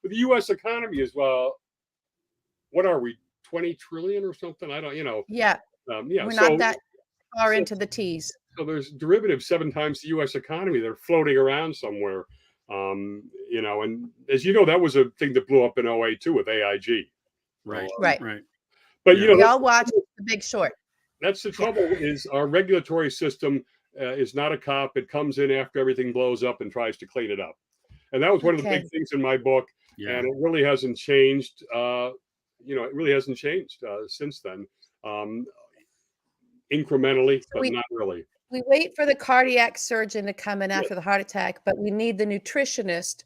U.S. economy is what are we? 20 trillion or something? I don't. Yeah. We're not that far into the T's. So there's derivatives 7 times the U.S. economy. They're floating around somewhere. And as you know, that was a thing that blew up in 2008 too with AIG. Right. But we all watched The Big Short. That's the trouble. Is our regulatory system is not a cop. It comes in after everything blows up and tries to clean it up. And that was one of the big things in my book. Yeah. And it really hasn't changed. It really hasn't changed since then. Incrementally, but not really. We wait for the cardiac surgeon to come in after the heart attack, but we need the nutritionist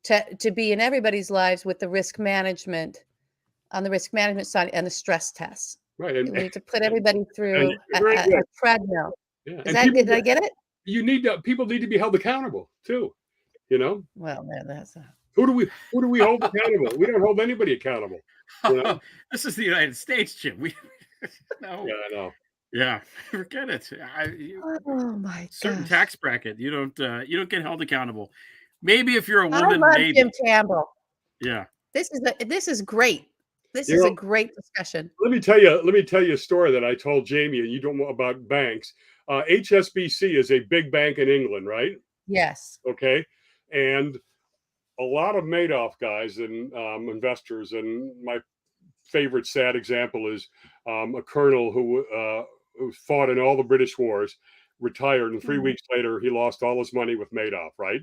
to be in everybody's lives with the risk management on the risk management side and the stress tests. Right. And we need to put everybody through a treadmill. Yeah. Did I get it? People need to be held accountable too. Well, man, that's who do we hold accountable? We don't hold anybody accountable. This is the United States, Jim. No. Yeah, I know. Yeah, forget it. Oh my certain gosh. tax bracket, you don't get held accountable. Maybe if you're a woman, I love maybe. Jim Campbell. Yeah, this is great. This is a great discussion. Let me tell you a story that I told Jamie, and you don't know about banks. HSBC is a big bank in England, right? Yes. Okay, and a lot of Madoff guys and investors, and my favorite sad example is a colonel who fought in all the British wars, retired, and 3 weeks later he lost all his money with Madoff, right?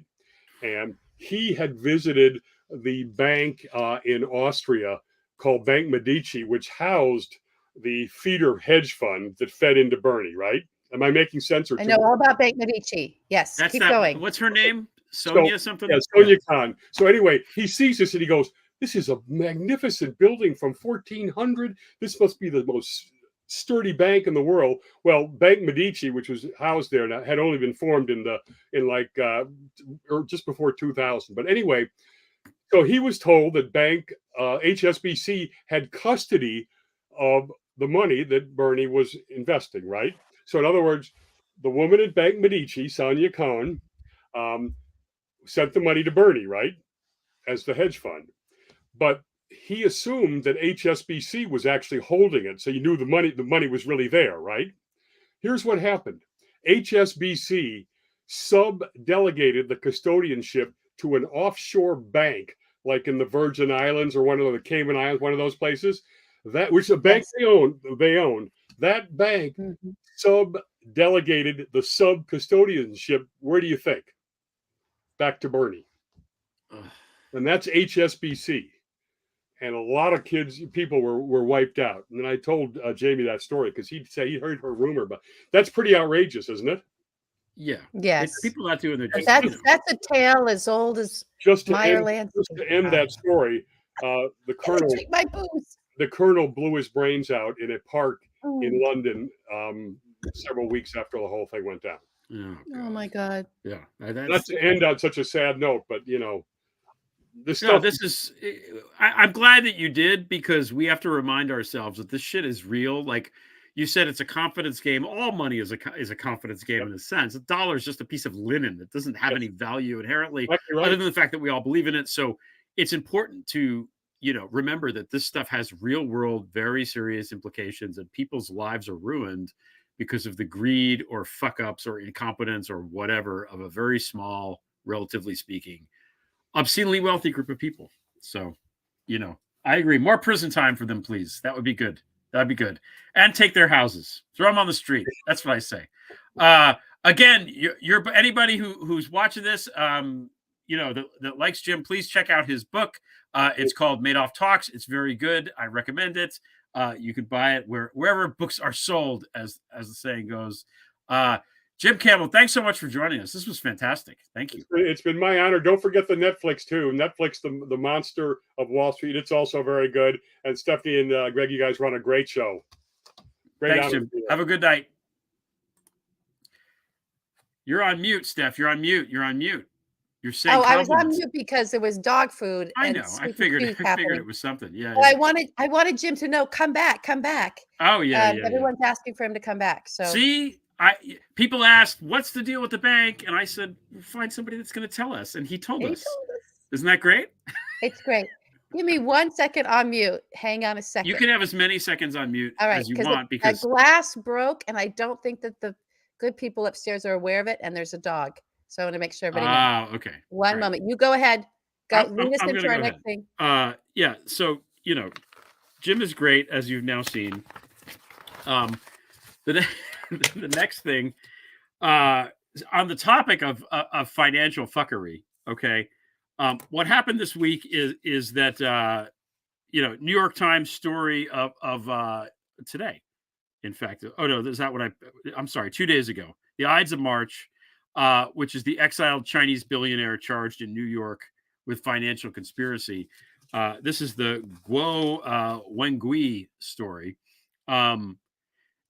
And he had visited the bank in Austria called Bank Medici, which housed the feeder hedge fund that fed into Bernie, right? Am I making sense? I know all about Bank Medici. Yes, keep going. What's her name? Sonia something? Yeah, Sonia Kahn. So anyway, he sees this and he goes, this is a magnificent building from 1400. This must be the most sturdy bank in the world. Well, Bank Medici, which was housed there, had only been formed or just before 2000. But anyway, so he was told that HSBC had custody of the money that Bernie was investing, right? So in other words, the woman at Bank Medici, Sonia Kahn, sent the money to Bernie, right, as the hedge fund. But he assumed that HSBC was actually holding it. So you knew the money was really there, right? Here's what happened. HSBC sub-delegated the custodianship to an offshore bank, like in the Virgin Islands or one of the Cayman Islands, one of those places, which a bank they owned. That bank sub-delegated the sub-custodianship. Where do you think? Back to Bernie. And that's HSBC. And a lot of people were wiped out. And then I told Jamie that story because he'd say he heard her rumor, but that's pretty outrageous, isn't it? Yeah. Yes. People not doing their job. That's a tale as old as Meyerland. Just to end that story, the colonel blew his brains out in a park in London several weeks after the whole thing went down. Oh my God. Yeah. Not to end on such a sad note, but I'm glad that you did, because we have to remind ourselves that this shit is real. Like you said, it's a confidence game. All money is a confidence game in a sense. A dollar is just a piece of linen that doesn't have any value inherently, other than the fact that we all believe in it. So it's important to, remember that this stuff has real world, very serious implications, and people's lives are ruined because of the greed or fuck ups or incompetence or whatever of a very small, relatively speaking, obscenely wealthy group of people. So, I agree. More prison time for them, please. That would be good. That'd be good. And take their houses. Throw them on the street. That's what I say. Again, you're anybody who's watching this, that likes Jim, please check out his book. It's called MADOFF Talks. It's very good. I recommend it. You can buy it wherever books are sold, as the saying goes. Jim Campbell, thanks so much for joining us. This was fantastic. Thank you. It's been my honor. Don't forget the Netflix too. Netflix, the monster of Wall Street. It's also very good. And Stephanie and Greg, you guys run a great show. Great. Thanks, Jim. Have a good night. You're on mute, Steph. You're on mute. You're saying I was on mute because there was dog food. I know. I figured it was something. Yeah. Well, I wanted Jim to know, come back. Oh yeah. Everyone's asking for him to come back. So see, people asked, "What's the deal with the bank?" And I said, "We'll find somebody that's going to tell us." And he told us. Isn't that great? It's great. Give me 1 second on mute. Hang on a second. You can have as many seconds on mute as you want because a glass broke, and I don't think that the good people upstairs are aware of it. And there's a dog. So I want to make sure everybody knows. Okay. One moment. You go ahead. Lead us into our next thing. Yeah. So, Jim is great, as you've now seen. The next thing, on the topic of financial fuckery, okay, what happened this week is that, New York Times story of today, in fact. Oh, no, is that what I'm sorry, 2 days ago. The Ides of March, which is the exiled Chinese billionaire charged in New York with financial conspiracy. This is the Guo Wengui story.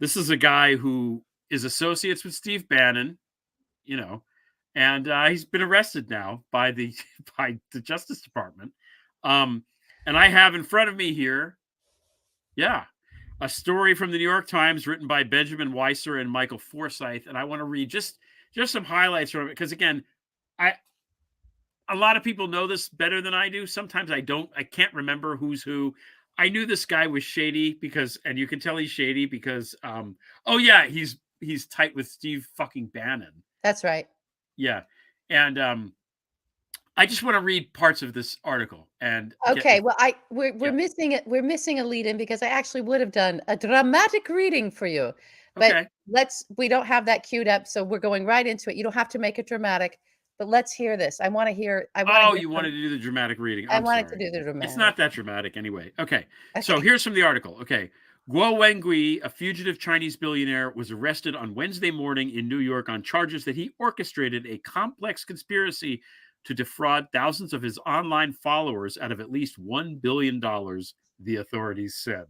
This is a guy who is associates with Steve Bannon, and he's been arrested now by the Justice Department. And I have in front of me here, a story from the New York Times written by Benjamin Weiser and Michael Forsyth, and I want to read just some highlights from it, because again, a lot of people know this better than I do. Sometimes I can't remember who's who. I knew this guy was shady and you can tell he's shady because, he's tight with Steve fucking Bannon. That's right. Yeah. And I just want to read parts of this article. And we're missing it. We're missing a lead in because I actually would have done a dramatic reading for you. But we don't have that queued up, so we're going right into it. You don't have to make it dramatic, but let's hear this. I want to hear. You wanted to do the dramatic reading. I wanted to do the dramatic. It's not that dramatic anyway. Okay. So here's from the article. Okay. Guo Wengui, a fugitive Chinese billionaire, was arrested on Wednesday morning in New York on charges that he orchestrated a complex conspiracy to defraud thousands of his online followers out of at least $1 billion, the authorities said.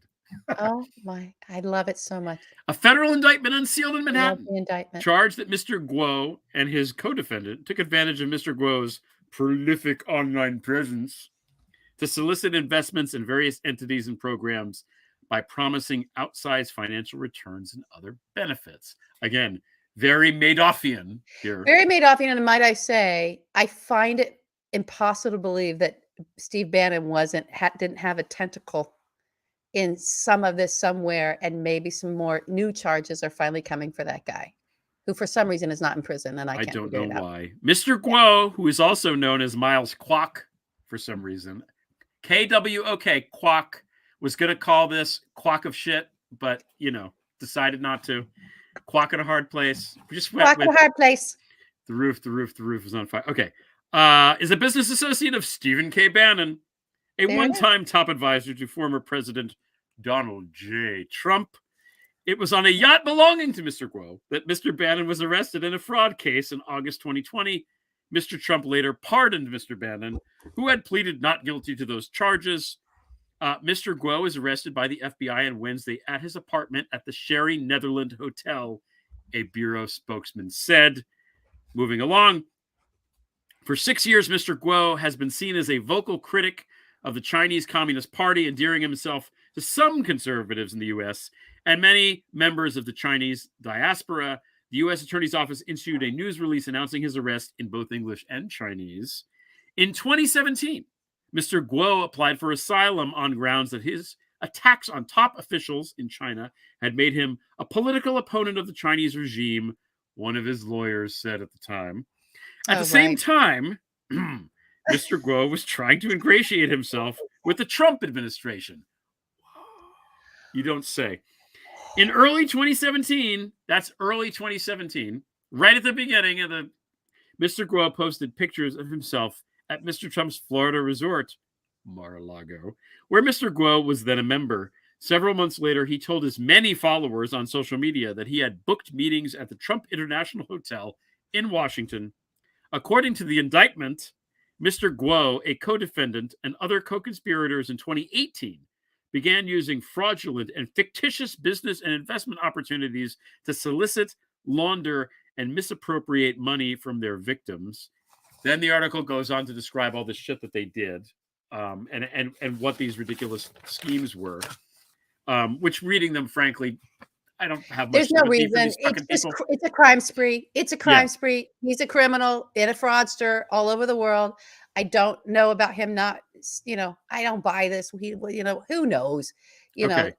Oh my, I love it so much. A federal indictment unsealed in Manhattan charged that Mr. Guo and his co-defendant took advantage of Mr. Guo's prolific online presence to solicit investments in various entities and programs by promising outsized financial returns and other benefits. Again, very Madoffian here. Very Madoffian, and might I say, I find it impossible to believe that Steve Bannon didn't have a tentacle in some of this somewhere, and maybe some more new charges are finally coming for that guy, who for some reason is not in prison, and I don't know why. Mr. Guo, who is also known as Miles Kwok for some reason, KWOK, Kwok, was going to call this Kwok of shit, but, decided not to. Kwok in a hard place. We just went Kwok in a hard place. The roof was on fire. Okay. Is a business associate of Stephen K. Bannon, a one-time top advisor to former President Donald J. Trump. It was on a yacht belonging to Mr. Guo that Mr. Bannon was arrested in a fraud case in August 2020. Mr. Trump later pardoned Mr. Bannon, who had pleaded not guilty to those charges. Mr. Guo was arrested by the FBI on Wednesday at his apartment at the Sherry Netherland Hotel, a bureau spokesman said. Moving along. For 6 years, Mr. Guo has been seen as a vocal critic of the Chinese Communist Party, endearing himself to some conservatives in the U.S. and many members of the Chinese diaspora. The U.S. Attorney's Office issued a news release announcing his arrest in both English and Chinese. In 2017, Mr. Guo applied for asylum on grounds that his attacks on top officials in China had made him a political opponent of the Chinese regime, one of his lawyers said at the time. At the same time, Mr. Guo was trying to ingratiate himself with the Trump administration. You don't say. In early 2017, that's early 2017, right at the beginning of the, Mr. Guo posted pictures of himself at Mr. Trump's Florida resort, Mar-a-Lago, where Mr. Guo was then a member. Several months later, he told his many followers on social media that he had booked meetings at the Trump International Hotel in Washington. According to the indictment, Mr. Guo, a co-defendant, and other co-conspirators in 2018 began using fraudulent and fictitious business and investment opportunities to solicit, launder, and misappropriate money from their victims. Then the article goes on to describe all the shit that they did, and what these ridiculous schemes were. Which, reading them, frankly, I don't have much. There's no reason. It's a crime spree. It's a crime spree. He's a criminal and a fraudster all over the world. I don't know about him not, I don't buy this. Who knows? To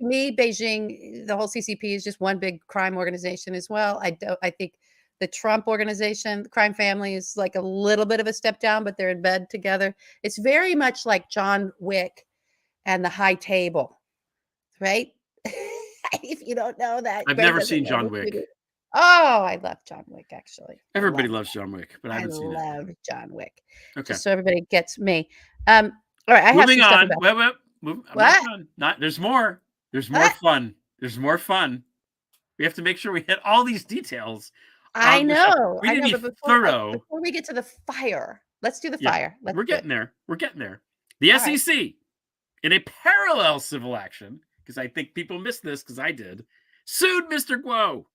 me, Beijing, the whole CCP is just one big crime organization as well. I think the Trump organization, the crime family, is like a little bit of a step down, but they're in bed together. It's very much like John Wick and the High Table, right? If you don't know that, I've never seen John Wick. Oh, I love John Wick, actually. Everybody loves John Wick, but I haven't seen it. I love John Wick. Okay. Just so everybody gets me. All right, I Moving have on. What? There's more. There's more fun. There's more fun. We have to make sure we hit all these details. I know. We need to be thorough. Before we get to the fire, let's do the fire. We're getting there. We're getting there. The SEC, in a parallel civil action, because I think people missed this because I did, sued Mr. Guo.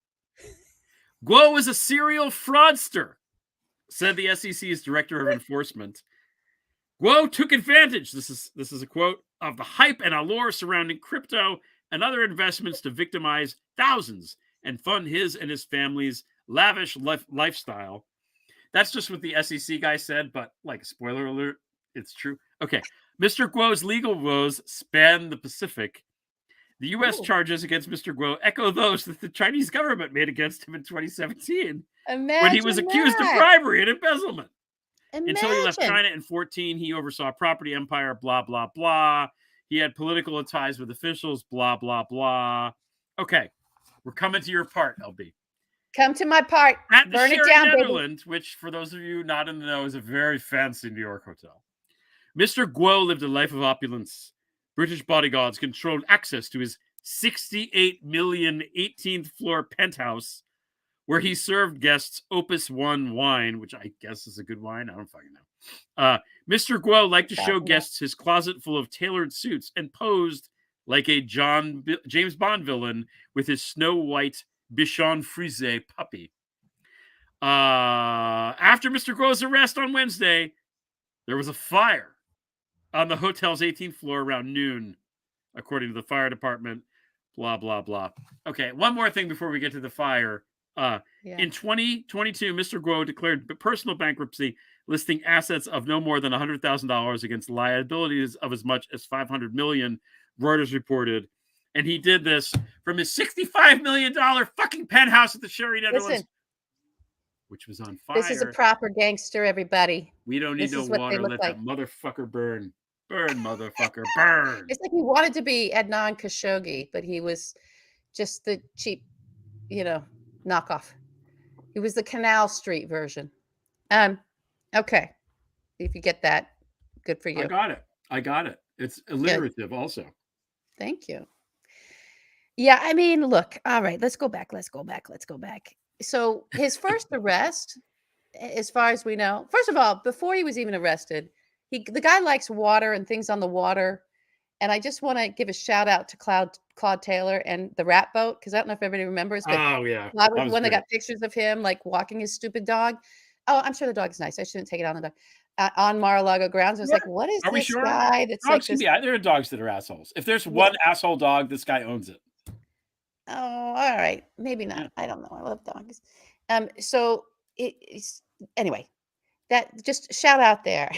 Guo was a serial fraudster, said the SEC's director of enforcement. Guo took advantage, this is a quote, of the hype and allure surrounding crypto and other investments to victimize thousands and fund his and his family's lavish lifestyle. That's just what the SEC guy said, but like, spoiler alert, it's true. Okay. Mr. Guo's legal woes span the Pacific. The U.S. charges against Mr. Guo echo those that the Chinese government made against him in 2017 when he was accused of bribery and embezzlement. Until he left China in 2014, he oversaw a property empire, blah, blah, blah. He had political ties with officials, blah, blah, blah. Okay, we're coming to your part, LB. Come to my part. At the Burn Sherry it down, Netherlands, which, for those of you not in the know, is a very fancy New York hotel. Mr. Guo lived a life of opulence. British bodyguards controlled access to his $68 million 18th floor penthouse, where he served guests Opus One wine, which I guess is a good wine. I don't fucking know. Mr. Guo liked to show guests his closet full of tailored suits and posed like a James Bond villain with his Snow White Bichon Frise puppy. After Mr. Guo's arrest on Wednesday, there was a fire on the hotel's 18th floor around noon, according to the fire department. Blah, blah, blah. Okay, one more thing before we get to the fire. In 2022, Mr. Guo declared personal bankruptcy, listing assets of no more than $100,000 against liabilities of as much as $500 million, Reuters reported. And he did this from his $65 million fucking penthouse at the Sherry Netherlands, which was on fire. This is a proper gangster, everybody. We don't need no water. Let that motherfucker burn. Burn, motherfucker, burn. It's like he wanted to be Adnan Khashoggi, but he was just the cheap, knockoff. He was the Canal Street version. Okay. If you get that, good for you. I got it. It's alliterative also. Thank you. Yeah, I mean, look, all right, let's go back. So his first arrest, as far as we know, first of all, before he was even arrested, the guy likes water and things on the water. And I just want to give a shout out to Claude Taylor and the rat boat, because I don't know if everybody remembers. But oh, yeah. Claude was one that got pictures of him like walking his stupid dog. Oh, I'm sure the dog's nice. I shouldn't take it on the dog. On Mar-a-Lago grounds. I was like, what is this guy that's dogs like this? Yeah, there are dogs that are assholes. If there's one asshole dog, this guy owns it. Oh, all right. Maybe not. I don't know. I love dogs. So it's anyway, that just shout out there.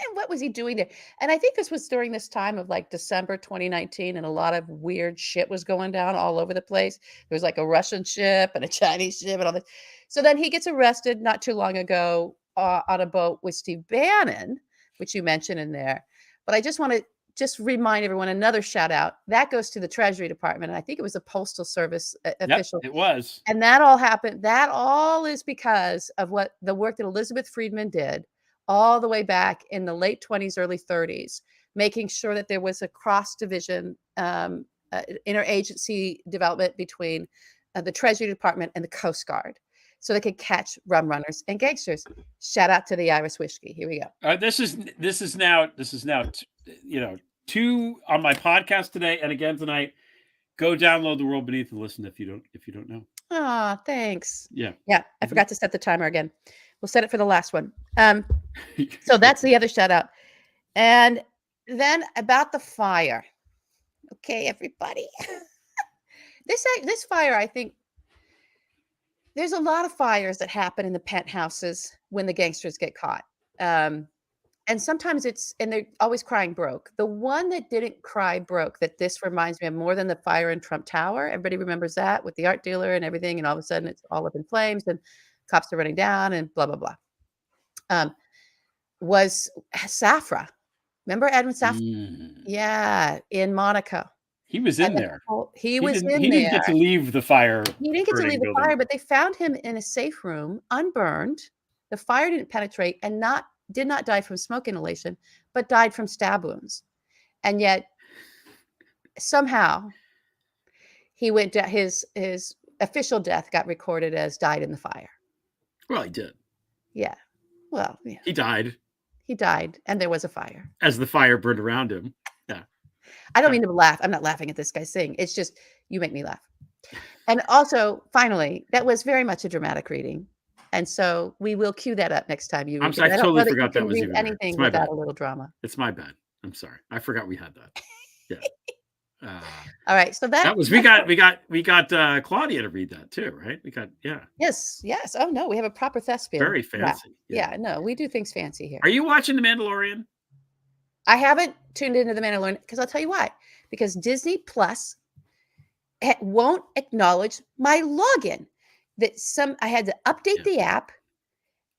And what was he doing there? And I think this was during this time of like December 2019, and a lot of weird shit was going down all over the place. There was like a Russian ship and a Chinese ship and all this. So then he gets arrested not too long ago on a boat with Steve Bannon, which you mentioned in there. But I just want to remind everyone, another shout out that goes to the Treasury Department. And I think it was a Postal Service official. It was. And that all happened. That all is because of the work that Elizabeth Friedman did all the way back in the late 20s, early 30s, making sure that there was a cross-division interagency development between the Treasury Department and the Coast Guard, so they could catch rum runners and gangsters. Shout out to the Irish whiskey. Here we go. This is now two on my podcast today and again tonight. Go download The World Beneath and listen if you don't know. Oh, thanks. Yeah. I forgot to set the timer again. We'll set it for the last one. So that's the other shout out. And then about the fire. Okay, everybody. This fire, I think there's a lot of fires that happen in the penthouses when the gangsters get caught. And sometimes and they're always crying broke. The one that didn't cry broke, that this reminds me of more than the fire in Trump Tower. Everybody remembers that with the art dealer and everything. And all of a sudden it's all up in flames and cops are running down and blah, blah, blah. Was Safra. Remember Edwin Safra? Yeah, in Monaco. He was in there. He was in there. He didn't get to leave the fire. He didn't get to leave the fire, but they found him in a safe room, unburned. The fire didn't penetrate and did not die from smoke inhalation, but died from stab wounds. And yet somehow he went to his official death got recorded as died in the fire. Well, he did. Yeah. Well, yeah. He died. He died, and there was a fire. As the fire burned around him. Yeah. I don't mean to laugh. I'm not laughing at this guy's thing. It's just, you make me laugh. And also, finally, that was very much a dramatic reading. And so we will cue that up next time. I totally forgot that was even anything without a little drama. It's my bad. I'm sorry. I forgot we had that. Yeah. All right. So that was we got Claudia to read that too, right? Yes. Oh no, we have a proper thespian. Very fancy. Yeah. No, we do things fancy here. Are you watching The Mandalorian? I haven't tuned into The Mandalorian because I'll tell you why. Because Disney Plus won't acknowledge my login. I had to update the app,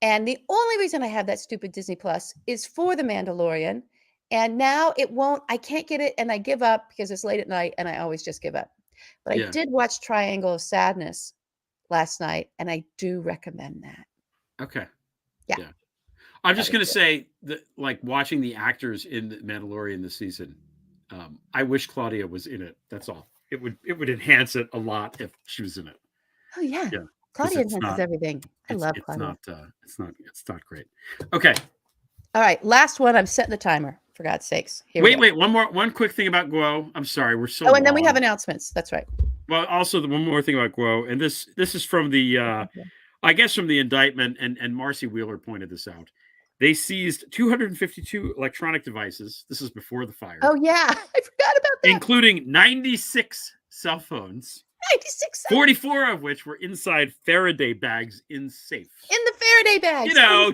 and the only reason I have that stupid Disney Plus is for The Mandalorian. And now it won't, I can't get it. And I give up because it's late at night and I always just give up. But I did watch Triangle of Sadness last night, and I do recommend that. Okay. Yeah. I'm just going to say that, like, watching the actors in The Mandalorian this season, I wish Claudia was in it. That's all. It would enhance it a lot if she was in it. Oh yeah. Claudia enhances everything. I love Claudia. It's not great. Okay. All right. Last one. I'm setting the timer. For God's sakes. Wait. One quick thing about Guo. I'm sorry. We're so. Oh, and then we have announcements. That's right. Well, also one more thing about Guo, and this is from the, I guess from the indictment, and Marcy Wheeler pointed this out. They seized 252 electronic devices. This is before the fire. Oh yeah, I forgot about that. Including 96 cell phones. 96. 44 of which were inside Faraday bags in safes. In the Faraday bags. You know,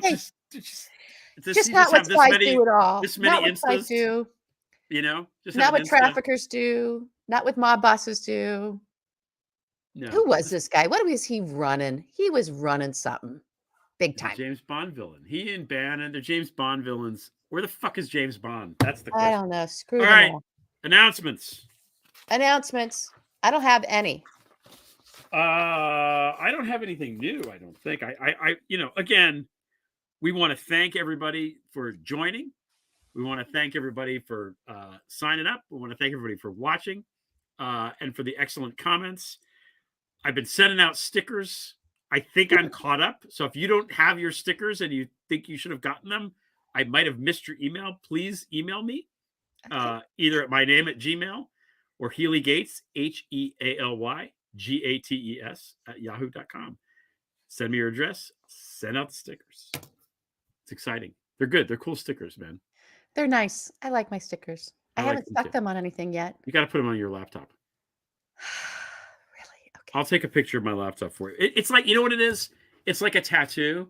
just not what spies do at all. This many not what spies do. You know, just not what traffickers do. Not what mob bosses do. No. Who was this guy? What was he running? He was running something big time. James Bond villain. He and Bannon, they're James Bond villains. Where the fuck is James Bond? That's the question. I don't know. Screw all them right. all. Announcements. I don't have any. I don't have anything new. I don't think. I again, we want to thank everybody for joining. We want to thank everybody for signing up. We want to thank everybody for watching and for the excellent comments. I've been sending out stickers. I think I'm caught up. So if you don't have your stickers and you think you should have gotten them, I might have missed your email. Please email me either at my name at Gmail or Healy Gates, HEALY GATES at yahoo.com. Send me your address. Send out the stickers. It's exciting. They're good. They're cool stickers, man. They're nice. I like my stickers. I haven't stuck them on anything yet. You got to put them on your laptop. Really? Okay. I'll take a picture of my laptop for you. It's like, you know what it is? It's like a tattoo.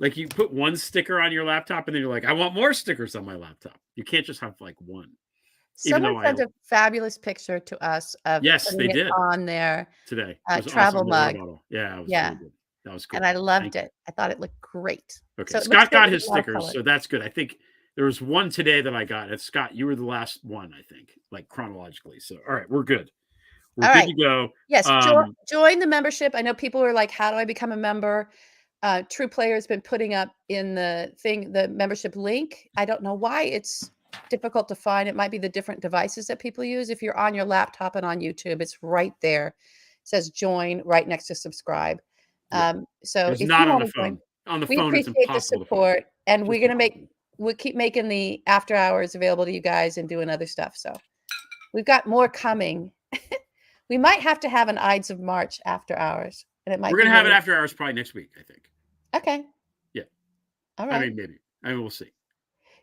Like you put one sticker on your laptop and then you're like, I want more stickers on my laptop. You can't just have like one. Even Someone though sent a fabulous picture to us of Yes, they putting it did on their today. It was travel awesome. The water mug. bottle. Yeah, it was Yeah. really good. That was cool. And I loved Thank you. it. I thought it looked great. Okay. So it looks Scott good got with his a lot of stickers, color. so that's good. I think there was one today that I got. And Scott, you were the last one, I think, like chronologically. So all right, we're good. We're All good right. to go. Yes, join the membership. I know people are like, how do I become a member? True Player has been putting up in the membership link. I don't know why it's difficult to find. It might be the different devices that people use. If you're on your laptop and on YouTube, it's right there. It says join right next to subscribe. So it's if not you on want the to phone. join, On the we phone, it's appreciate the impossible to support, and Just we're gonna impossible. we'll keep making the after hours available to you guys and doing other stuff. So we've got more coming. We might have to have an Ides of March after hours, and it might. We're gonna have it after hours probably next week, I think. Okay. Yeah. All right. I mean, maybe. I mean, we'll see.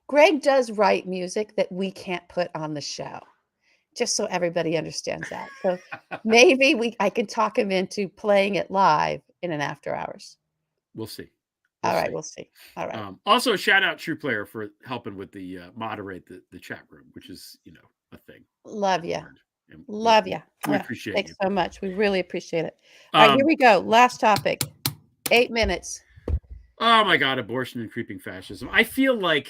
Greg does write music that we can't put on the show, just so everybody understands that. So maybe I can talk him into playing it live in an after hours. We'll see. All right, we'll see. All right. Also, shout out True Player for helping with the moderate the chat room, which is a thing. Love you. And Love you. We appreciate Thanks you. so much. We really appreciate it. All right, here we go. Last topic. 8 minutes. Oh my God, abortion and creeping fascism. I feel like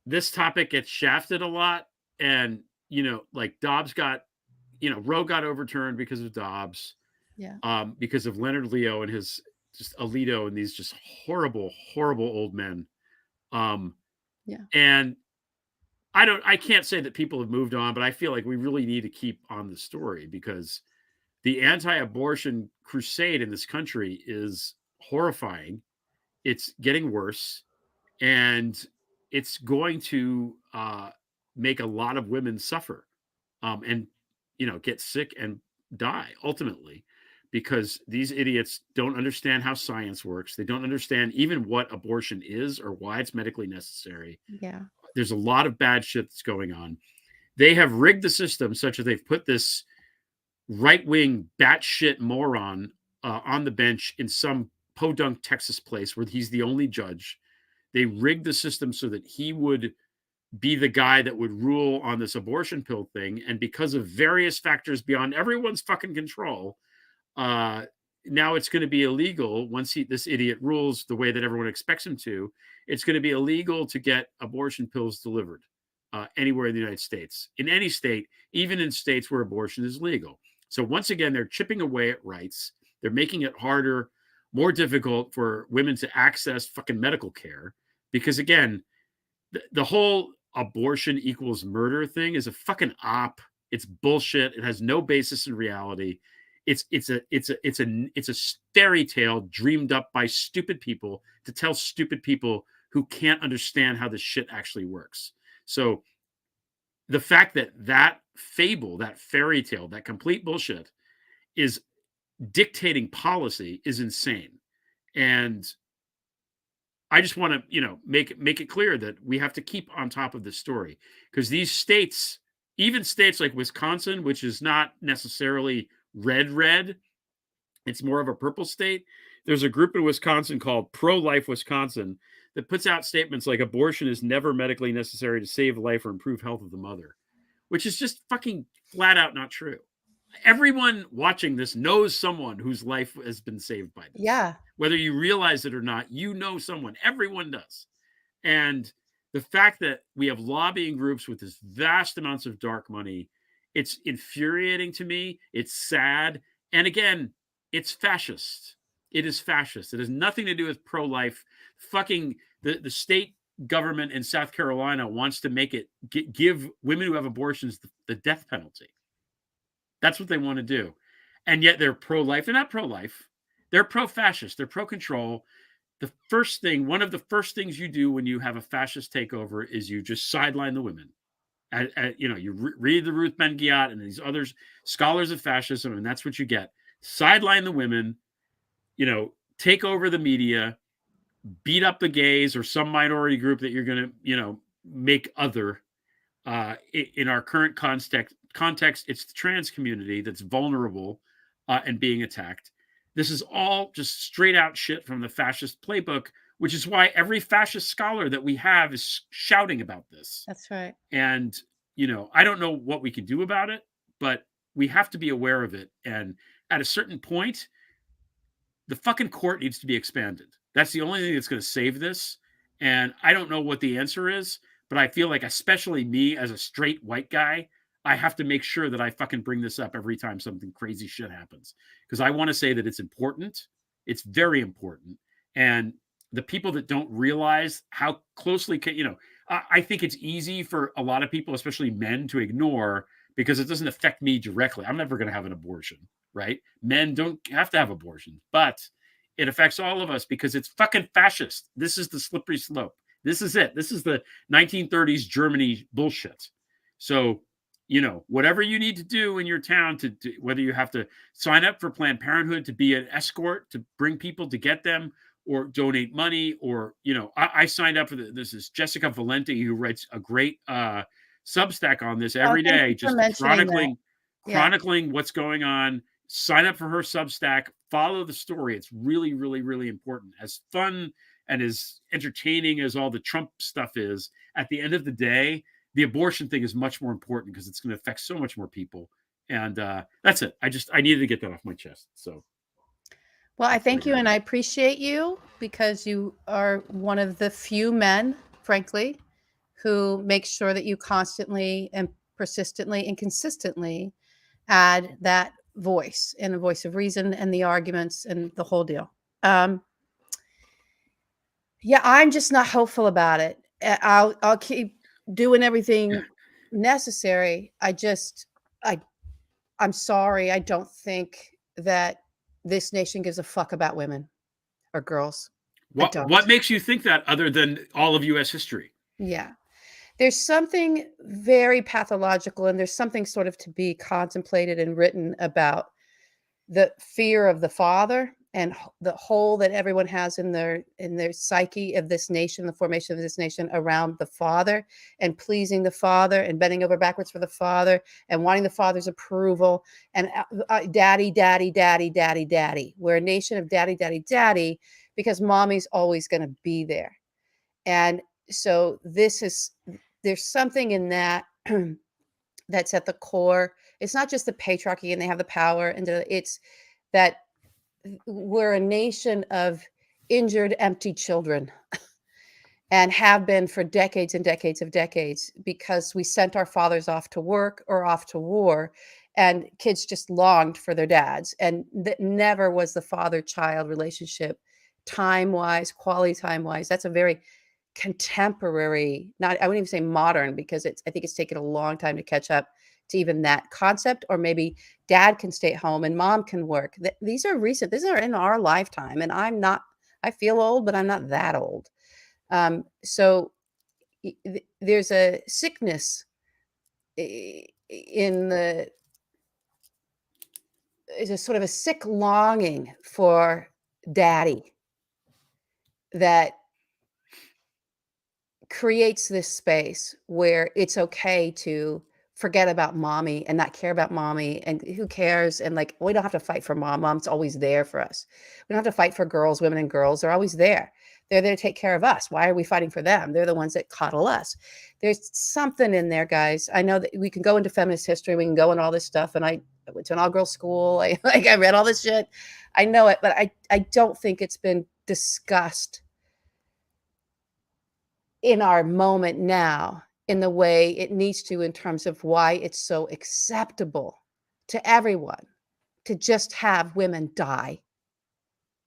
this topic gets shafted a lot. And, like Dobbs got, Roe got overturned because of Dobbs. Yeah. Because of Leonard Leo and his just Alito and these just horrible, horrible old men. Yeah. And I can't say that people have moved on, but I feel like we really need to keep on the story because the anti-abortion crusade in this country is horrifying. It's getting worse, and it's going to make a lot of women suffer, and get sick and die ultimately, because these idiots don't understand how science works. They don't understand even what abortion is or why it's medically necessary. Yeah. There's a lot of bad shit that's going on. They have rigged the system such that they've put this right-wing batshit moron on the bench in some podunk Texas place where he's the only judge. They rigged the system so that he would be the guy that would rule on this abortion pill thing. And because of various factors beyond everyone's fucking control, now it's going to be illegal once this idiot rules the way that everyone expects him to. It's going to be illegal to get abortion pills delivered anywhere in the United States, in any state, even in states where abortion is legal. So once again, they're chipping away at rights. They're making it harder, more difficult for women to access fucking medical care. Because again, the whole abortion equals murder thing is a fucking op. It's bullshit. It has no basis in reality. It's a fairy tale dreamed up by stupid people to tell stupid people who can't understand how this shit actually works. So the fact that fable, that fairy tale, that complete bullshit is dictating policy is insane. And I just want to, make it clear that we have to keep on top of this story, because these states, even states like Wisconsin, which is not necessarily red, it's more of a purple state. There's a group in Wisconsin called Pro-Life Wisconsin that puts out statements like abortion is never medically necessary to save life or improve health of the mother, which is just fucking flat out not true. Everyone watching this knows someone whose life has been saved by this. Yeah. Whether you realize it or not, someone. Everyone does. And the fact that we have lobbying groups with this vast amounts of dark money, it's infuriating to me. It's sad. And again, it's fascist. It is fascist. It has nothing to do with pro-life. Fucking the state government in South Carolina wants to make it give women who have abortions the death penalty. That's what they want to do. And yet they're pro-life. They're not pro-life. They're pro-fascist. They're pro-control. One of the first things you do when you have a fascist takeover is you just sideline the women. You read the Ruth Ben-Ghiat and these other scholars of fascism, and that's what you get. Sideline the women, take over the media, beat up the gays or some minority group that you're going to, make other. In our current context, it's the trans community that's vulnerable and being attacked. This is all just straight out shit from the fascist playbook, which is why every fascist scholar that we have is shouting about this. That's right. And, I don't know what we can do about it, but we have to be aware of it. And at a certain point, the fucking court needs to be expanded. That's the only thing that's going to save this. And I don't know what the answer is, but I feel like, especially me as a straight white guy, I have to make sure that I fucking bring this up every time something crazy shit happens. Because I want to say that it's important. It's very important. And the people that don't realize how closely, I think it's easy for a lot of people, especially men, to ignore because it doesn't affect me directly. I'm never going to have an abortion, right? Men don't have to have abortions, but it affects all of us because it's fucking fascist. This is the slippery slope. This is it. This is the 1930s Germany bullshit. So, whatever you need to do in your town to whether you have to sign up for Planned Parenthood to be an escort, to bring people to get them, or donate money, or, I signed up for this is Jessica Valenti, who writes a great Substack on this every day, just chronicling what's going on. Sign up for her Substack, follow the story. It's really, really, really important. As fun and as entertaining as all the Trump stuff is, at the end of the day, the abortion thing is much more important because it's going to affect so much more people. And that's it. I needed to get that off my chest. So, well, I thank you and I appreciate you because you are one of the few men, frankly, who make sure that you constantly and persistently and consistently add that voice and the voice of reason and the arguments and the whole deal. Yeah, I'm just not hopeful about it. I'll keep doing everything necessary. I'm sorry. I don't think that this nation gives a fuck about women or girls. What makes you think that other than all of U.S. history? Yeah. There's something very pathological and there's something sort of to be contemplated and written about the fear of the father and the hole that everyone has in their psyche of this nation, the formation of this nation around the father and pleasing the father and bending over backwards for the father and wanting the father's approval and daddy, daddy, daddy, daddy, daddy. We're a nation of daddy, daddy, daddy because mommy's always going to be there. And so there's something in that that's at the core. It's not just the patriarchy and they have the power, and it's that we're a nation of injured, empty children and have been for decades and decades of decades because we sent our fathers off to work or off to war and kids just longed for their dads. And that never was the father-child relationship time-wise, quality time-wise. That's a very contemporary, I wouldn't even say modern, because I think it's taken a long time to catch up to even that concept. Or maybe dad can stay at home and mom can work. These are recent. These are in our lifetime. And I feel old, but I'm not that old. So there's a sickness it's a sort of a sick longing for daddy that creates this space where it's okay to forget about mommy and not care about mommy and who cares. And like, we don't have to fight for mom. Mom's always there for us. We don't have to fight for girls, women and girls. They're always there. They're there to take care of us. Why are we fighting for them? They're the ones that coddle us. There's something in there, guys. I know that we can go into feminist history. We can go into all this stuff. And I went to an all-girls school. I read all this shit. I know it, but I don't think it's been discussed in our moment now in the way it needs to, in terms of why it's so acceptable to everyone to just have women die,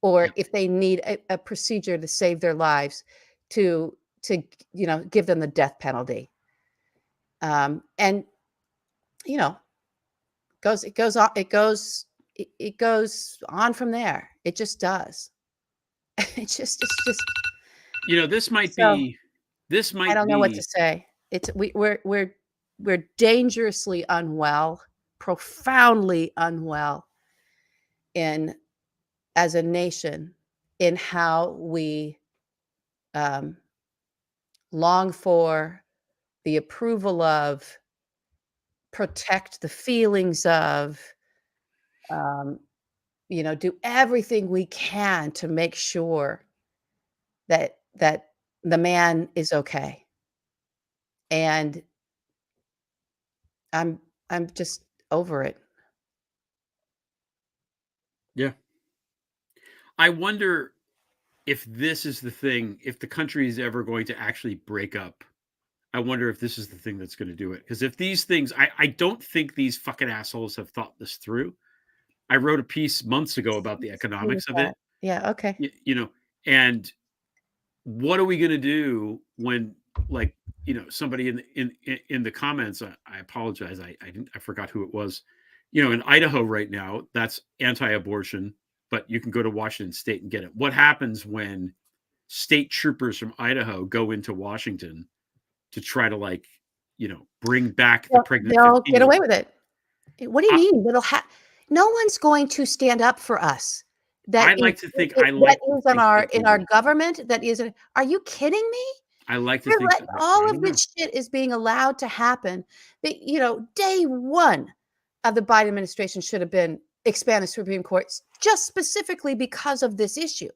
or if they need a procedure to save their lives, to give them the death penalty. And it goes on from there. It just does. It's just this might be. I don't know what to say. We're dangerously unwell, profoundly unwell as a nation in how we long for the approval of, protect the feelings of, do everything we can to make sure that the man is okay. And I'm just over it. Yeah. I wonder if this is the thing, if the country is ever going to actually break up. I wonder if this is the thing that's going to do it. Because if these things, I don't think these fucking assholes have thought this through. I wrote a piece months ago about the economics of it. Yeah, okay. You know, and what are we going to do when, like, somebody in the comments, I apologize, I forgot who it was, in Idaho right now, that's anti-abortion, but you can go to Washington State and get it. What happens when state troopers from Idaho go into Washington to try to, like, bring back the pregnant They'll 15 get away with it. What do you I- mean? No one's going to stand up for us. I like to think That is in our that government. That is. Are you kidding me? I like to You're think letting that, I all don't of know. this shit is being allowed to happen. Day one of the Biden administration should have been expand the Supreme Court just specifically because of this issue.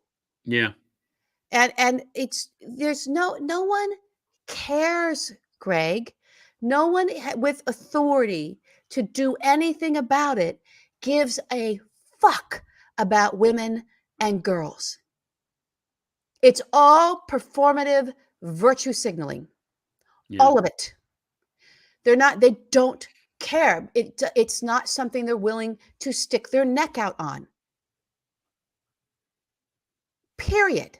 Yeah. And there's no one cares, Greg. No one with authority to do anything about it gives a fuck about women and girls. It's all performative virtue signaling. Yeah. All of it. They don't care. It's not something they're willing to stick their neck out on. Period.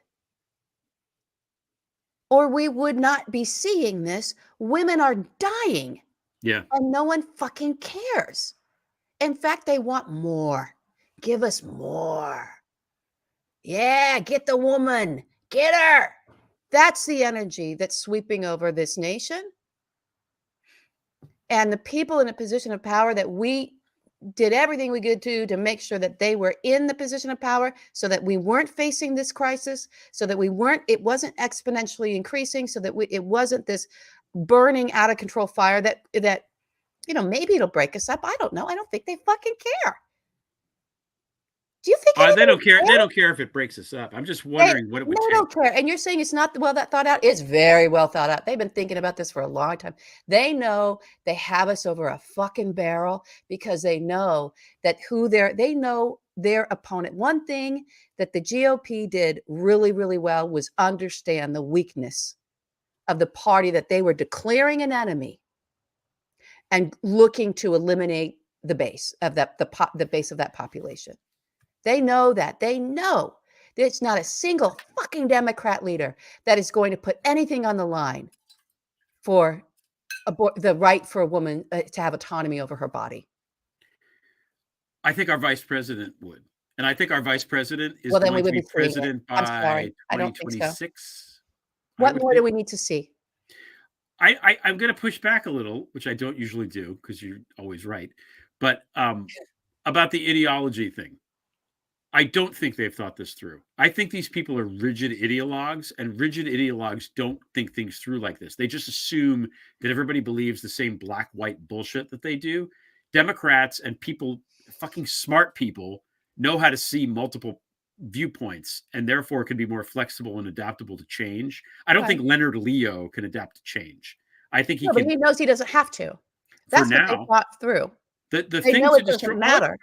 Or we would not be seeing this. Women are dying. Yeah. And no one fucking cares. In fact, they want more. Give us more. Yeah, get the woman. Get her. That's the energy that's sweeping over this nation. And the people in a position of power that we did everything we could do to make sure that they were in the position of power so that we weren't facing this crisis, so that it wasn't exponentially increasing, so that it wasn't this burning out of control fire that maybe it'll break us up. I don't know. I don't think they fucking care. Do you think they don't care? They don't care if it breaks us up. I'm just wondering what it would take. They don't care. And you're saying it's not well that thought out. It's very well thought out. They've been thinking about this for a long time. They know they have us over a fucking barrel because they know that they know their opponent. One thing that the GOP did really, really well was understand the weakness of the party that they were declaring an enemy and looking to eliminate the base of the base of that population. They know that. They know there's not a single fucking Democrat leader that is going to put anything on the line for the right for a woman to have autonomy over her body. I think our vice president would. And I think our vice president is Well, then going we to would be be seeing it. president I'm by sorry. I don't think so. 2026. What more do we need to see? I'm going to push back a little, which I don't usually do because you're always right. But about the ideology thing. I don't think they've thought this through. I think these people are rigid ideologues, and rigid ideologues don't think things through like this. They just assume that everybody believes the same black-white bullshit that they do. Democrats and fucking smart people, know how to see multiple viewpoints and therefore can be more flexible and adaptable to change. I don't think Leonard Leo can adapt to change. I think he can. But he knows he doesn't have to. That's what they thought through. The they thing know to it doesn't destroy, matter.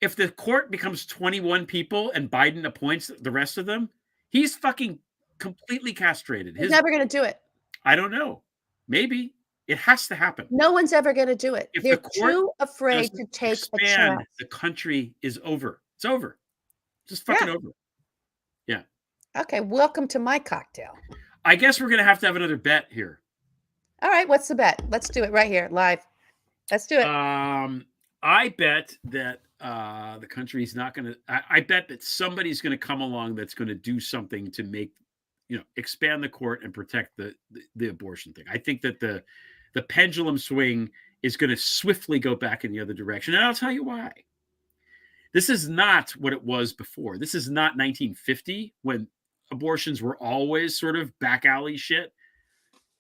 If the court becomes 21 people and Biden appoints the rest of them, he's fucking completely castrated. He's never going to do it. I don't know. Maybe it has to happen. No one's ever going to do it. If They're the court too afraid to take a chance. The country is over. It's over. Just fucking over. Yeah. Okay. Welcome to my cocktail. I guess we're going to have another bet here. All right. What's the bet? Let's do it right here, live. Let's do it. I bet that the country's not going to. I bet that somebody's going to come along that's going to do something to make, expand the court and protect the abortion thing. I think that the pendulum swing is going to swiftly go back in the other direction, and I'll tell you why. This is not what it was before. This is not 1950 when abortions were always sort of back alley shit.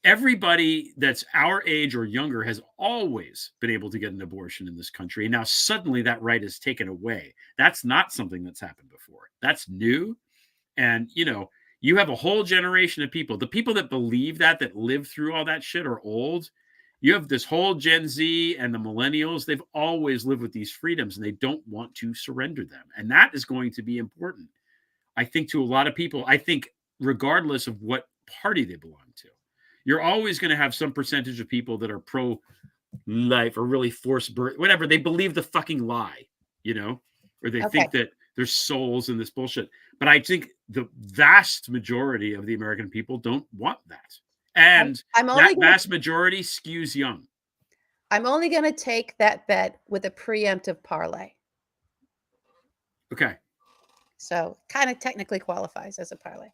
Everybody that's our age or younger has always been able to get an abortion in this country. And now suddenly that right is taken away. That's not something that's happened before. That's new. And, You have a whole generation of people. The people that believe that live through all that shit are old. You have this whole Gen Z and the millennials. They've always lived with these freedoms and they don't want to surrender them. And that is going to be important, I think, to a lot of people. I think regardless of what party they belong to, you're always going to have some percentage of people that are pro-life or really forced birth, whatever. They believe the fucking lie, or they think that there's souls in this bullshit. But I think the vast majority of the American people don't want that. And that vast majority skews young. I'm only going to take that bet with a preemptive parlay. Okay. So kind of technically qualifies as a parlay.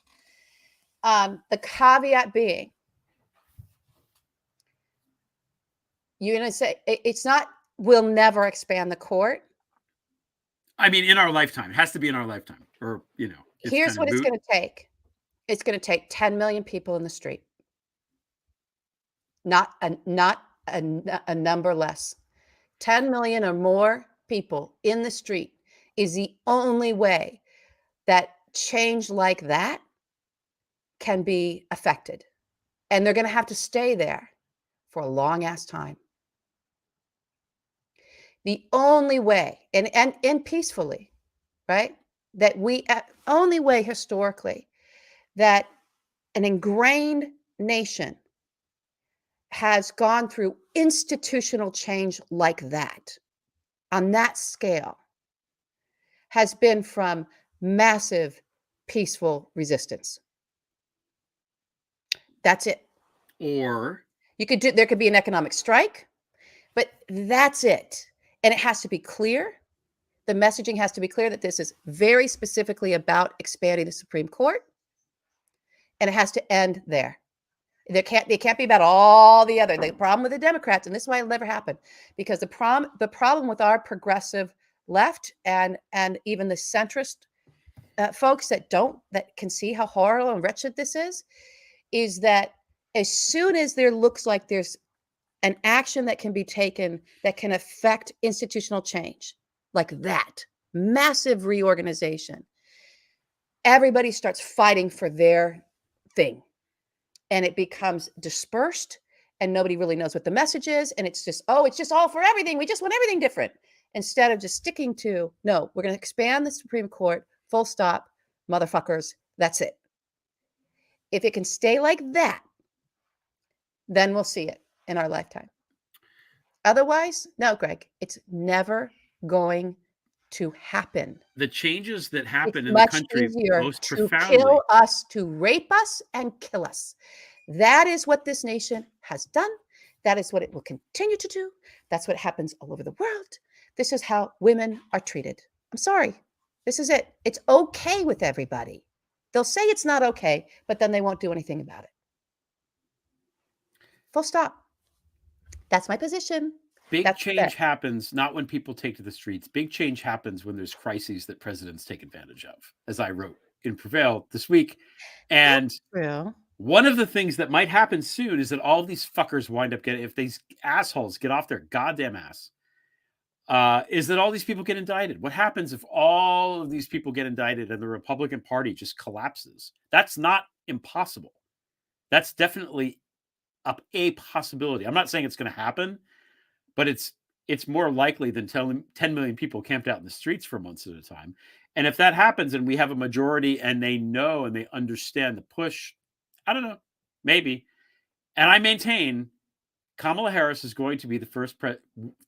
The caveat being, you're going to say it's not, we'll never expand the court. I mean, in our lifetime. It has to be in our lifetime. Or, here's what it's going to take. It's going to take 10 million people in the street. Not a number less. 10 million or more people in the street is the only way that change like that can be affected. And they're going to have to stay there for a long ass time. The only way, and peacefully, right? That only way historically that an ingrained nation has gone through institutional change like that, on that scale, has been from massive peaceful resistance. That's it. Or there could be an economic strike, but that's it. And it has to be clear. The messaging has to be clear that this is very specifically about expanding the Supreme Court. And it has to end there. It can't be about all the other. The problem with the Democrats, and this is why it'll never happen, because the problem with our progressive left and even the centrist folks that can see how horrible and wretched this is that as soon as there looks like there's an action that can be taken that can affect institutional change, like that, massive reorganization, everybody starts fighting for their thing. And it becomes dispersed and nobody really knows what the message is. And it's just all for everything. We just want everything different. Instead of just sticking to, no, we're going to expand the Supreme Court, full stop, motherfuckers. That's it. If it can stay like that, then we'll see it in our lifetime. Otherwise, no, Greg, it's never going to happen. The changes that happen in the country most profoundly. To kill us, to rape us and kill us. That is what this nation has done. That is what it will continue to do. That's what happens all over the world. This is how women are treated. I'm sorry. This is it. It's okay with everybody. They'll say it's not okay, but then they won't do anything about it. Full stop. That's my position. Big change happens not when people take to the streets. Big change happens when there's crises that presidents take advantage of, as I wrote in Prevail this week. And one of the things that might happen soon is that all these fuckers wind up if these assholes get off their goddamn ass, is that all these people get indicted. What happens if all of these people get indicted and the Republican Party just collapses? That's not impossible. That's definitely a possibility. I'm not saying it's going to happen, but it's more likely than 10 million people camped out in the streets for months at a time. And if that happens and we have a majority and they know and they understand the push, I don't know, maybe. And I maintain Kamala Harris is going to be the first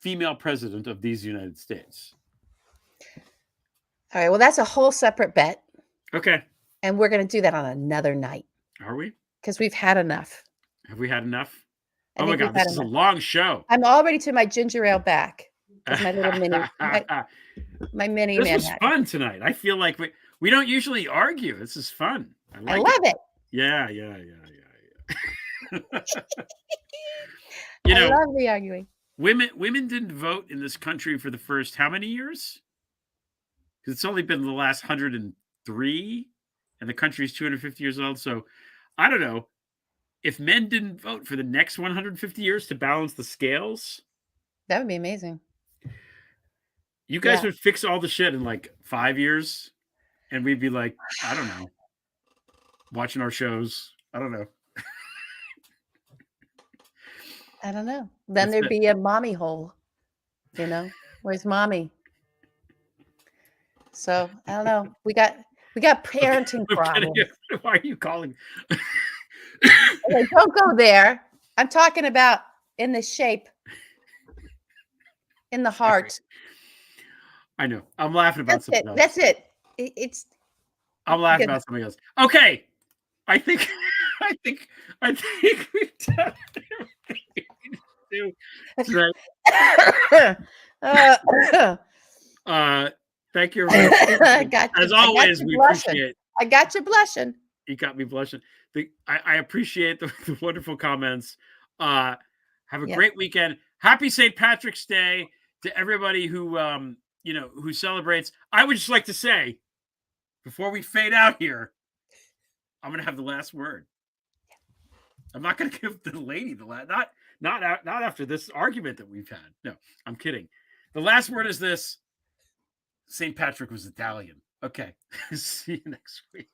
female president of these United States. All right. Well, that's a whole separate bet. Okay. And we're going to do that on another night. Are we? Because we've had enough. Have we had enough? Oh my God, this is a long show. I'm already to my ginger ale back. My little mini, my mini This Manhattan. was fun tonight. I feel like we don't usually argue. This is fun. I love it. Yeah. I love the arguing. Women didn't vote in this country for the first how many years? Because it's only been the last 103, and the country is 250 years old. So I don't know. If men didn't vote for the next 150 years to balance the scales, that would be amazing. You guys would fix all the shit in like 5 years, and we'd be like, I don't know. watching our shows. I don't know. I don't know. Then That's there'd it. be a mommy hole, you know? Where's mommy? So I don't know. We got parenting problems. Why are you calling? Okay, don't go there. I'm talking about in the shape, in the heart. I know. I'm laughing about That's something it. else. That's it. It's I'm laughing good. about something else. Okay. I think we've done everything we need to do tonight. Thank you, everybody. I got you. As always, we appreciate. I got you blushing. You got me blushing. I appreciate the wonderful comments. Have a great weekend. Happy St. Patrick's Day to everybody who who celebrates. I would just like to say, before we fade out here, I'm gonna have the last word. I'm not gonna give the lady the last. Not after this argument that we've had. No, I'm kidding. The last word is this: St. Patrick was Italian. Okay. See you next week.